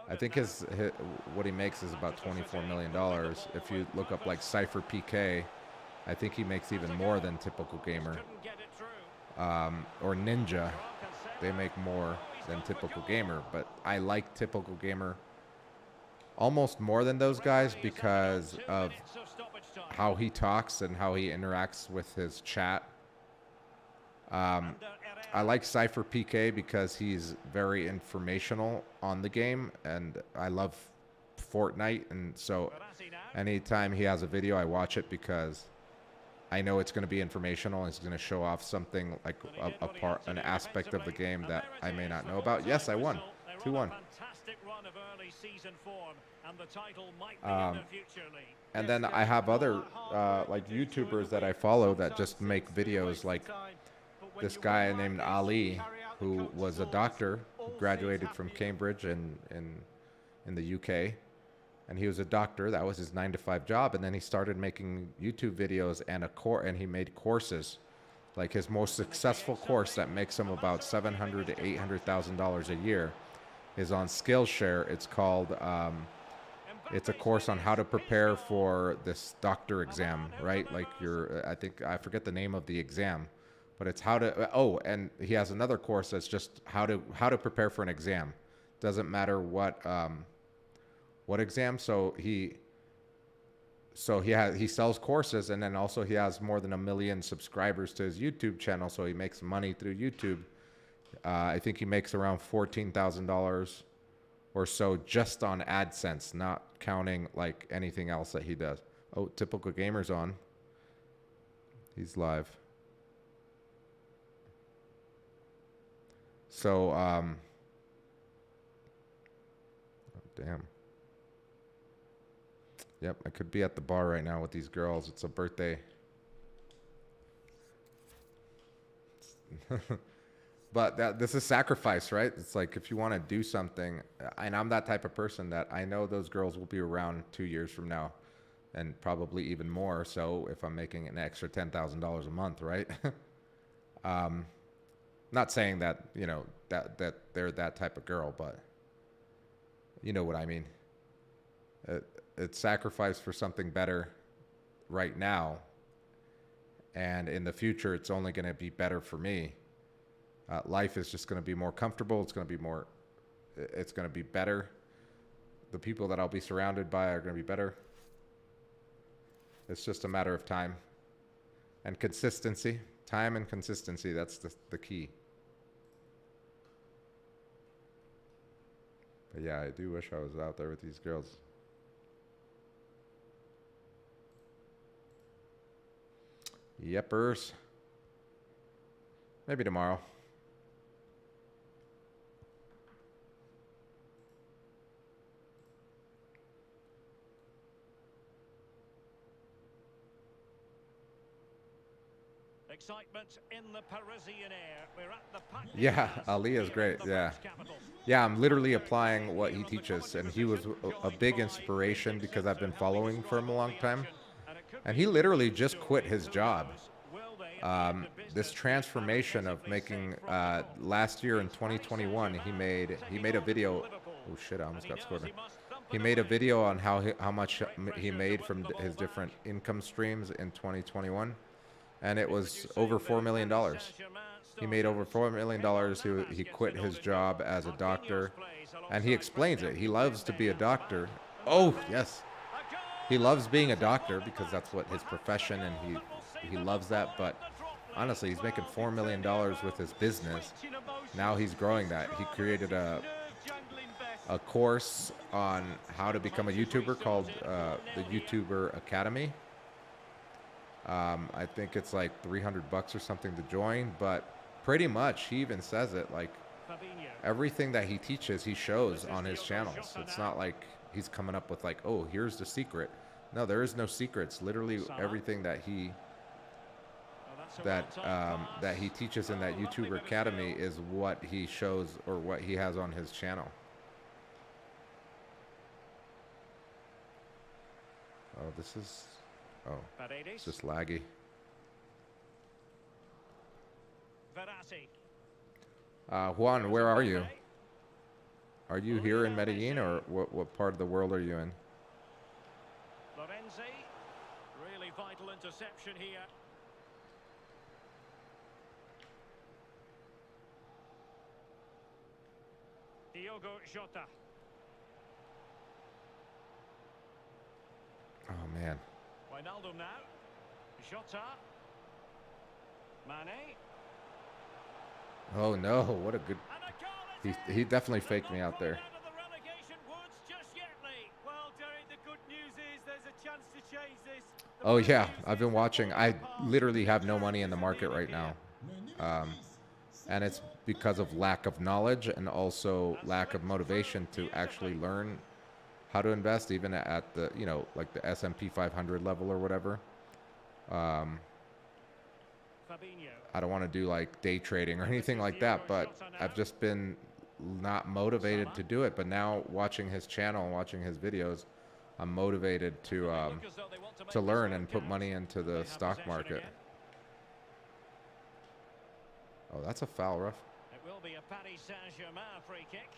I think his what he makes is about $24 million. If you look up like Cypher PK, I think he makes even more than Typical Gamer. Couldn't get it through. Or Ninja, they make more than Typical Gamer. But I like Typical Gamer almost more than those guys because of how he talks and how he interacts with his chat. I like Cypher PK because he's very informational on the game, and I love Fortnite, and so anytime he has a video, I watch it because I know it's going to be informational and it's going to show off something like an aspect of the game that I may not know about. Yes, I won. 2-1. And then I have other like YouTubers that I follow that just make videos, like this guy named Ali, who was a doctor, graduated from Cambridge in the UK, and he was a doctor. That was his 9-to-5 job, and then he started making YouTube videos and he made courses. Like his most successful course that makes him about $700,000 to $800,000 a year is on Skillshare. It's called it's a course on how to prepare for this doctor exam, right? Like I forget the name of the exam, but it's how to, and he has another course that's just how to prepare for an exam. Doesn't matter what exam. So he sells courses, and then also he has more than 1 million subscribers to his YouTube channel, so he makes money through YouTube. I think he makes around $14,000 or so just on AdSense, not counting like anything else that he does. Oh, Typical Gamer's on. He's live. So, oh, damn. Yep, I could be at the bar right now with these girls. It's a birthday. But this is sacrifice, right? It's like if you want to do something, and I'm that type of person that I know those girls will be around 2 years from now, and probably even more. So if I'm making an extra $10,000 a month, right? Not saying that that they're that type of girl, but you know what I mean. It's sacrifice for something better right now, and in the future, it's only going to be better for me. Life is just going to be more comfortable. It's going to be better. The people that I'll be surrounded by are going to be better. It's just a matter of time and consistency. Time and consistency, that's the key. But yeah, I do wish I was out there with these girls. Yepers. Maybe tomorrow. Excitement in the Parisian air. We're at the Yeah, Ali is great. Yeah. Yeah, I'm literally applying what he teaches, and he was a big inspiration because I've been following for him a long time. And he literally just quit his job. This transformation of making last year in 2021, he made a video. Oh shit! I almost got scored. He made a video on how much he made from his different income streams in 2021, and it was over $4 million. He made over $4 million. He quit his job as a doctor, and he explains it. He loves to be a doctor. Oh yes. He loves being a doctor because that's what his profession, and he loves that. But honestly, he's making $4 million with his business. Now he's growing that. He created a course on how to become a YouTuber called the YouTuber Academy. I think it's like $300 or something to join, but pretty much he even says it, like everything that he teaches, he shows on his channels. It's not like he's coming up with like, oh, here's the secret. No, there is no secrets. Literally everything that he teaches in that YouTuber Academy is what he shows or what he has on his channel. Oh, it's just laggy. Juan, where are you? Are you here in Medellin, or what part of the world are you in? Lorenzi, really vital interception here. Diogo Jota. Oh man. Wijnaldum now. Jota. Mane. Oh no, what a good... He definitely faked me out there. Oh yeah, I've been watching. I literally have no money in the market right now. And it's because of lack of knowledge and also lack of motivation to actually learn how to invest, even at the, like the S&P 500 level or whatever. I don't want to do like day trading or anything like that, but I've just been not motivated to do it. But now watching his channel, watching his videos, I'm motivated to learn and put money into the stock market. Oh, that's a foul, ref. It will be a Paris Saint-Germain free kick.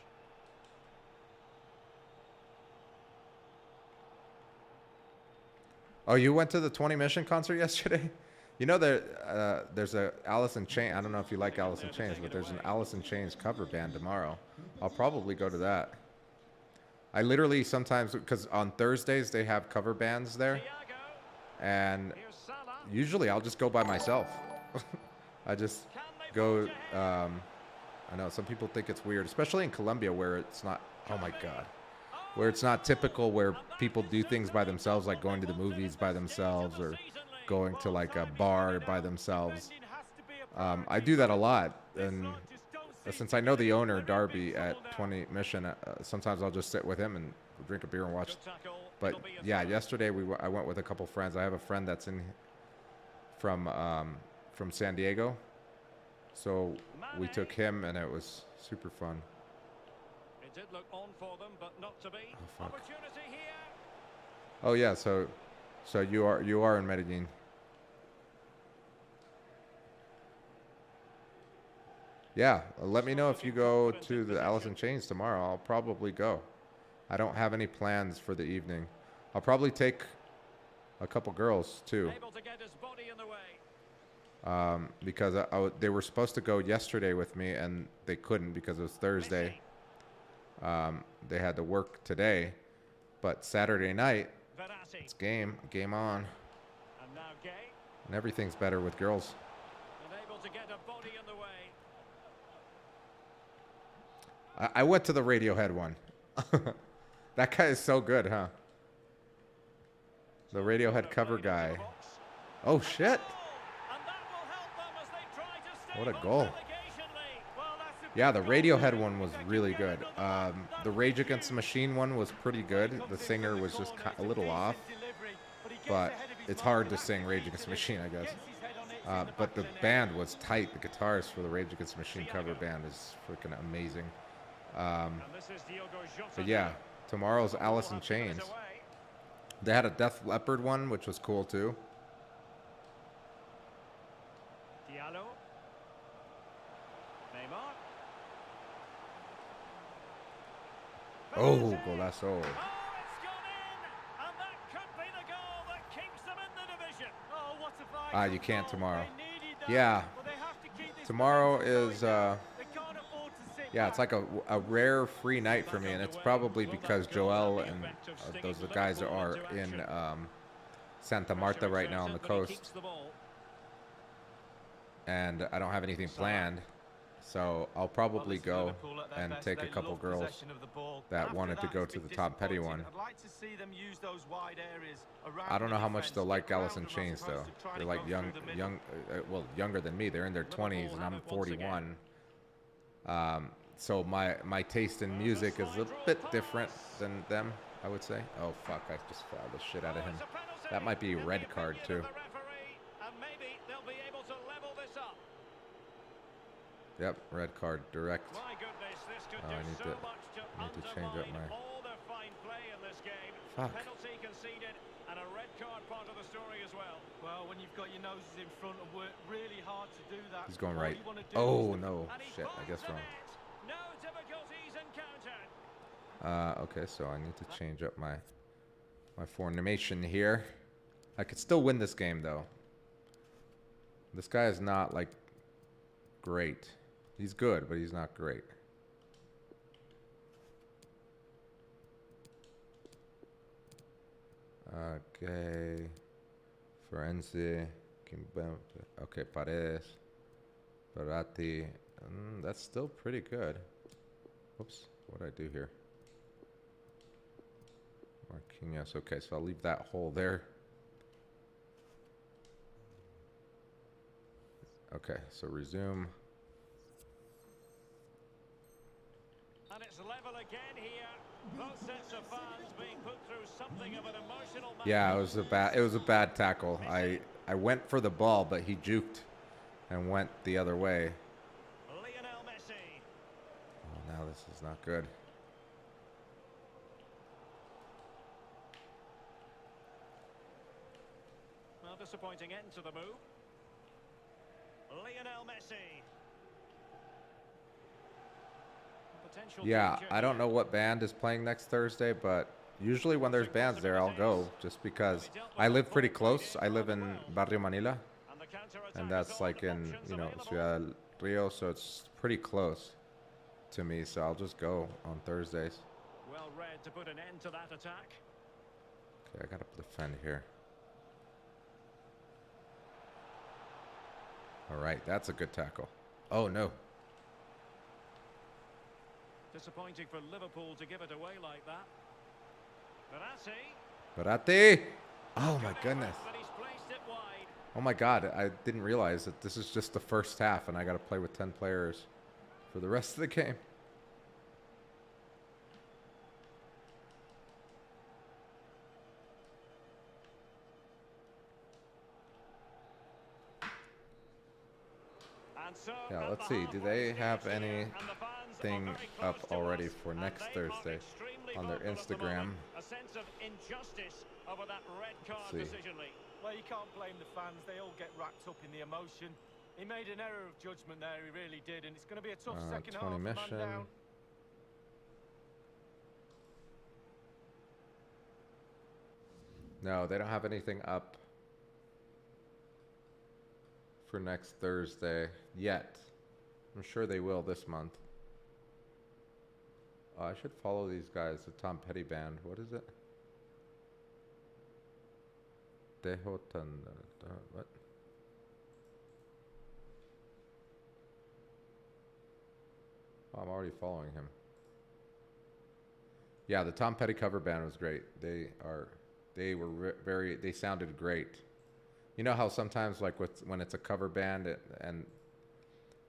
Oh, you went to the 20 Mission concert yesterday? You know, there's a Alice in Chains. I don't know if you like Alice in Chains, but there's an Alice in Chains cover band tomorrow. I'll probably go to that. I literally sometimes, because on Thursdays they have cover bands there, and usually I'll just go by myself. I just go. I know some people think it's weird, especially in Colombia where it's not. Oh my God, where it's not typical where people do things by themselves, like going to the movies by themselves or going to like a bar by themselves. I do that a lot, and since I know the owner, Darby, at 20 Mission, sometimes I'll just sit with him and drink a beer and watch. But yeah, yesterday I went with a couple friends. I have a friend that's in from San Diego, so we took him, and it was super fun. It did look on for them, but not to be. Oh, fuck. Opportunity here. Oh yeah, so you are in Medellin. Yeah, let me know if you go to the Alice in Chains tomorrow. I'll probably go. I don't have any plans for the evening. I'll probably take a couple girls too, Able to get his body in the way. because they were supposed to go yesterday with me and they couldn't because it was Thursday. They had to work today, but Saturday night Verratti. it's game on, And now Gay. and everything's better with girls. And able to get a body in the way. I went to the Radiohead one. That guy is so good, huh? The Radiohead cover guy. Oh shit! And that will help them as they try to stay What a above goal. relegation league. Well, that's a Yeah, the good goal. Radiohead one was really good. The Rage Against the Machine one was pretty good. The singer was just a little off, but it's hard to sing Rage Against the Machine, I guess. But the band was tight. The guitarist for the Rage Against the Machine cover band is freaking amazing. And this is Diogo Jota. But yeah, tomorrow's Alice in Chains. They had a Def Leppard one, which was cool too. Diallo. Neymar. Oh, Verratti. golazo. Oh, it's gone in! And that could be the goal that keeps them in the division. Oh, what a vital You can't goal. tomorrow. They needed that, Yeah. but they have to keep this Tomorrow momentum is, going now. They can't afford to sit yeah, it's back. like a rare free night for me, and it's probably because Joel and those the guys are in Santa Marta right now on the coast, and I don't have anything planned, so I'll probably go and take a couple girls that wanted to go to the Tom Petty one. I'd like to see them use those wide areas around I don't know the how much defense, they'll like get Alice in round them as Chains though. opposed to trying They're to like go through the middle. well, younger than me. They're in their 20s, and I'm 41. So my taste in music is a bit different than them, I would say. Oh fuck! I just fouled the shit out of him. That might be a red card too. And maybe they'll be able to level this up. Yep, red card direct. My goodness, this could Oh, do I need so to- much to I need to change up undermine my- all their fine play in this game. Fuck. Penalty conceded and a red card part of the story as well. Well, when you've got your noses in front and work really hard to do that, He's going all right. you wanna do Oh is no, And he shit! I finds guess the wrong. net. No difficulties encountered. Okay, so I need to change up my formation here. I could still win this game though. This guy is not like great. He's good, but he's not great. Okay. Forense. Okay, Paredes. Verratti. That's still pretty good. Whoops. What did I do here? Marquinhos. Okay, so I'll leave that hole there. Okay, so resume. And it's level again here. Both sets of fans being put through something of an emotional match. Yeah, it was a bad tackle. I went for the ball, but he juked and went the other way. Lionel Messi. Oh, now this is not good. Well, disappointing end to the move. Lionel Messi. Potential Yeah, danger I don't here. know what band is playing next Thursday, but usually when there's bands there, I'll go just because I live pretty close. I live in Barrio Manila, And the counter-attack and is that's on. like in, Options you know, available. Ciudad del Rio, so it's pretty close to me, so I'll just go on Thursdays. Well read to put an end to that attack. Okay, I gotta defend here. All right, that's a good tackle. Oh, no. Disappointing for Liverpool to give it away like that. Verratti. Verratti! Oh my goodness. But he's placed it wide. Oh my god, I didn't realize that this is just the first half and I gotta play with 10 players for the rest of the game. And so Yeah, at let's the see. Do halfway they stage have here, and the anything fans are very close up to already us, for and next they are Thursday extremely on their vocal at the Instagram? moment. A sense of injustice over that red card see. decision, Lee. Well, you can't blame the fans. They all get wrapped up in the emotion. He made an error of judgment there. He really did. And it's going to be a tough second 20 half. Man mission. down. No, they don't have anything up for next Thursday yet. I'm sure they will this month. I should follow these guys, the Tom Petty band. What is it? Dehotan. What? Oh, I'm already following him. Yeah, the Tom Petty cover band was great. They were very, they sounded great. You know how sometimes like when it's a cover band and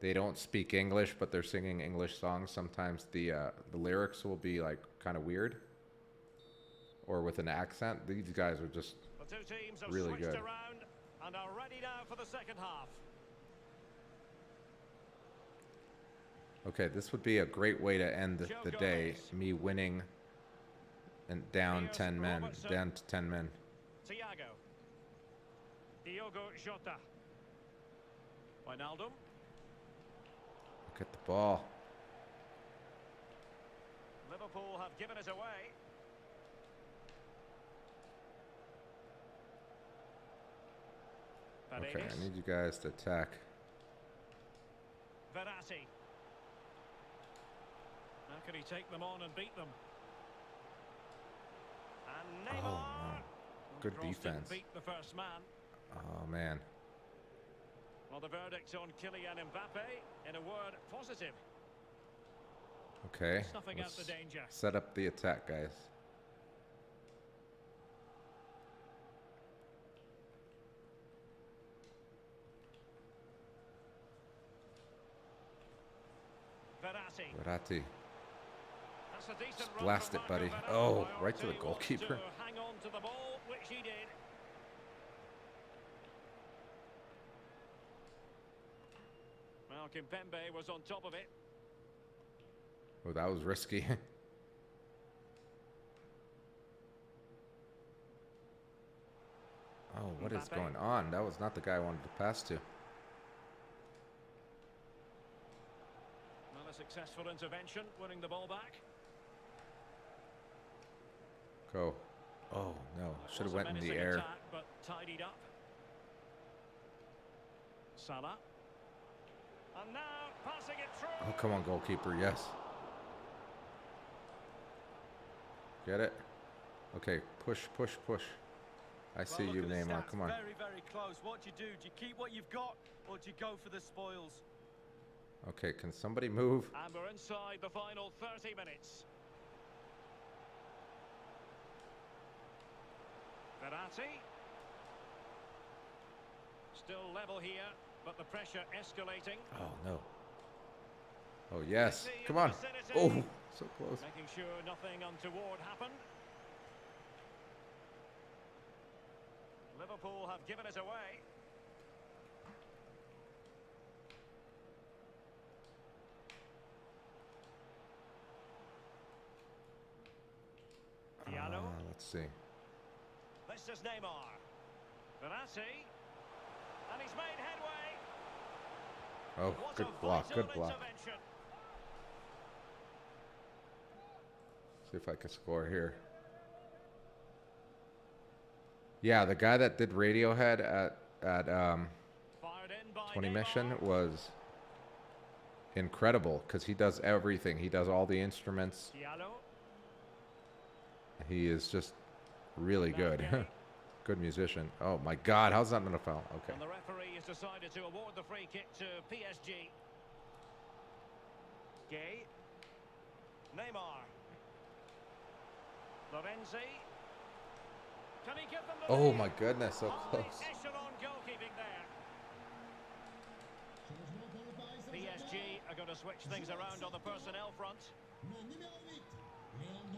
they don't speak English, but they're singing English songs, sometimes the lyrics will be like kind of weird or with an accent. These guys are just The two teams have really switched good. around and are ready now for the second half. Okay, this would be a great way to end the day, me winning and down 10 men, down to 10 men. Thiago. Diogo Jota. Wijnaldum. Look at the ball. Liverpool have given it away. Okay, Paredes. I need you guys to attack. Verratti. How can he take them on and beat them? And Neymar. Oh, no. Good Cross didn't defense. beat the first man. Oh, man. Well, the verdict on Kylian Mbappe, in a word, positive. Okay, Snuffing out let's the danger. set up the attack, guys. Verratti. Verratti. That's a decent Just run blast from it, buddy. Marco Oh, Verratti. right to the He wants goalkeeper. to hang on to the ball, which he did. Well, Kimpembe was on top of it. Oh, that was risky. Oh, what is Mbappe. going on? That was not the guy I wanted to pass to. Not a successful intervention, winning the ball back. Go. Oh, no. It Should have was a went in the menacing air. attack, but tidied up. Salah. And now passing it through. Oh, come on, goalkeeper. Yes. Get it? Okay, push, push, push. I see Well, you, look at the Neymar. stats, Come on. Very, very close. What do? Do you keep what you've got, or do you go for the spoils? Okay, can somebody move? And we're inside the final 30 minutes. Verratti. Still level here, but the pressure escalating. Oh, no. Oh, yes. Messi in Come the on. vicinity. Oh, so close. Making sure nothing untoward happened. Liverpool have given it away. Diallo. Let's see. This is Neymar. Verratti. And he's made headway. Oh, What good a block. vital Good block. intervention. See if I can score here. Yeah, the guy that did Radiohead at Fired in by 20 Neymar. Mission was incredible because he does everything. He does all the instruments. Diallo. He is just really good. Mbappe. Good musician. Oh my God, how's that not a foul? Okay. And the referee has decided to award the free kick to PSG. Gay. Neymar. Lorenzi. Can he give them the Oh lead? my goodness, so High close. echelon goalkeeping there. PSG are going to switch things around on the personnel front.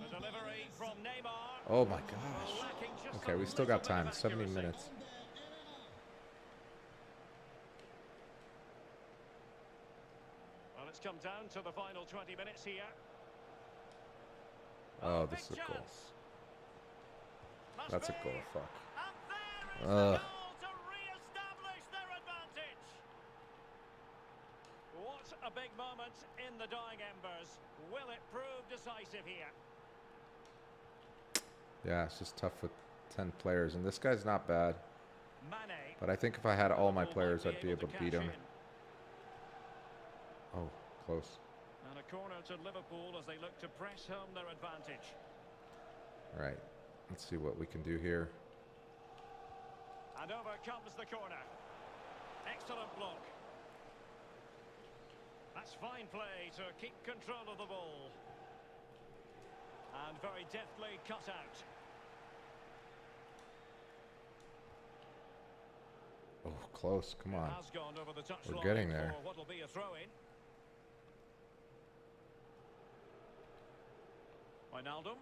The delivery from Neymar. Oh my Well, gosh. lacking just Okay, a we still got little bit time. of 70 accuracy. minutes. Well, it's come down to the final 20 minutes here. Oh, big this is a goal. chance. Must That's a be. goal. Fuck. And there is the Ugh. goal to re-establish their advantage. What a big moment in the dying embers. Will it prove decisive here? Yeah, it's just tough with 10 players. And this guy's not bad. Mane. But I think if I had all my Liverpool players, might I'd be able to beat cash him. in. Oh, close. And a corner to Liverpool as they look to press home their advantage. All right. Let's see what we can do here. And over comes the corner. Excellent block. That's fine play to keep control of the ball. And very deftly cut out. Oh, close. Come on. Has gone over the touchline. We're getting there. For what will be a throw-in. Wijnaldum.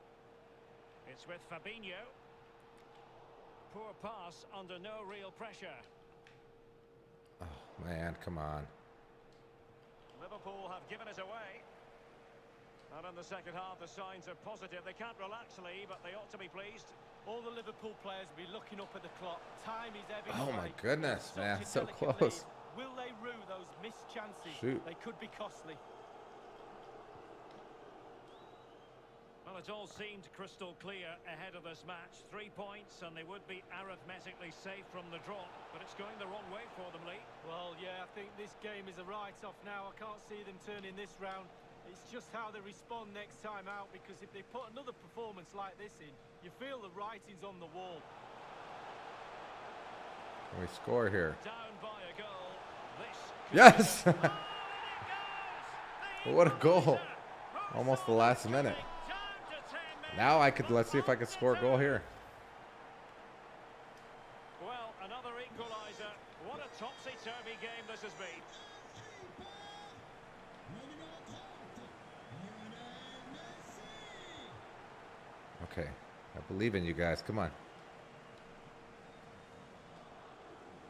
It's with Fabinho. Poor pass under no real pressure. Oh, man, come on. Liverpool have given it away. And in the second half, the signs are positive. They can't relax, Lee, but they ought to be pleased. All the Liverpool players will be looking up at the clock. Time is ebbing Oh, away. my goodness, Such man, a so delicate close. lead. Will they rue those missed chances? Shoot. They could be costly. Well, it all seemed crystal clear ahead of this match. 3 points, and they would be arithmetically safe from the drop. But it's going the wrong way for them, Lee. Well, yeah, I think this game is a write-off now. I can't see them turning this round. It's just how they respond next time out, because if they put another performance like this in, you feel the writing's on the wall. Can we score here? Down by a goal. This could Yes! be- Oh, and it goes! The What a goal. equaliser. Almost the last minute. Down to 10 men. Now let's see if I can score a goal here. Well, another equaliser. What a topsy-turvy game this has been. Okay. I believe in you guys. Come on.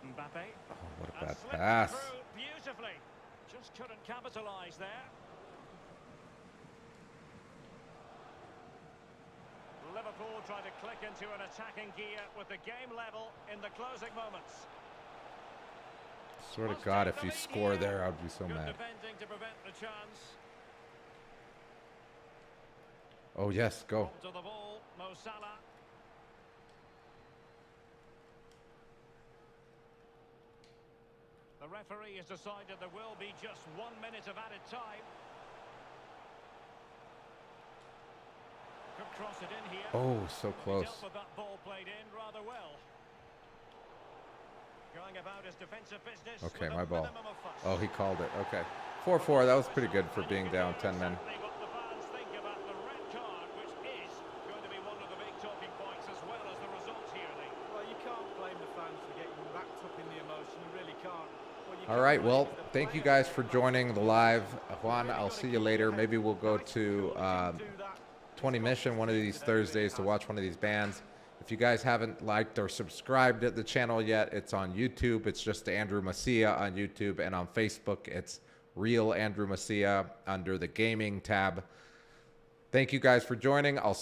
Mbappe. Oh, what a And bad slipped it pass. through beautifully. Just couldn't capitalise there. Liverpool trying to click into an attacking gear with the game level in the closing moments. Swear to Must God, take if the you lead score here. there, I'd be so Good mad. defending to prevent the chance. Oh, yes, go. To the ball, Mo Salah. The referee has decided there will be just 1 minute of added time. Could cross it in here. Oh, so He close. dealt with that ball played in rather well. Going about his defensive business. Okay, with a my ball. minimum of fuss. Oh, he called it. Okay. 4-4. That was pretty good for being down 10 men. Exactly what the fans think about the red card, which is going to be one of the big talking points as well as the result here, Lee. Well, you can't blame the fans for getting wrapped up in the emotion. You really can't. What you All can right. blame Well, is the thank you players. guys for joining the live. Juan, I'll see you later. Maybe we'll go to 20 Mission one of these Thursdays to watch one of these bands. If you guys haven't liked or subscribed to the channel yet, it's on YouTube. It's just Andrew Macia on YouTube, and on Facebook, it's Real Andrew Macia under the gaming tab. Thank you guys for joining. I'll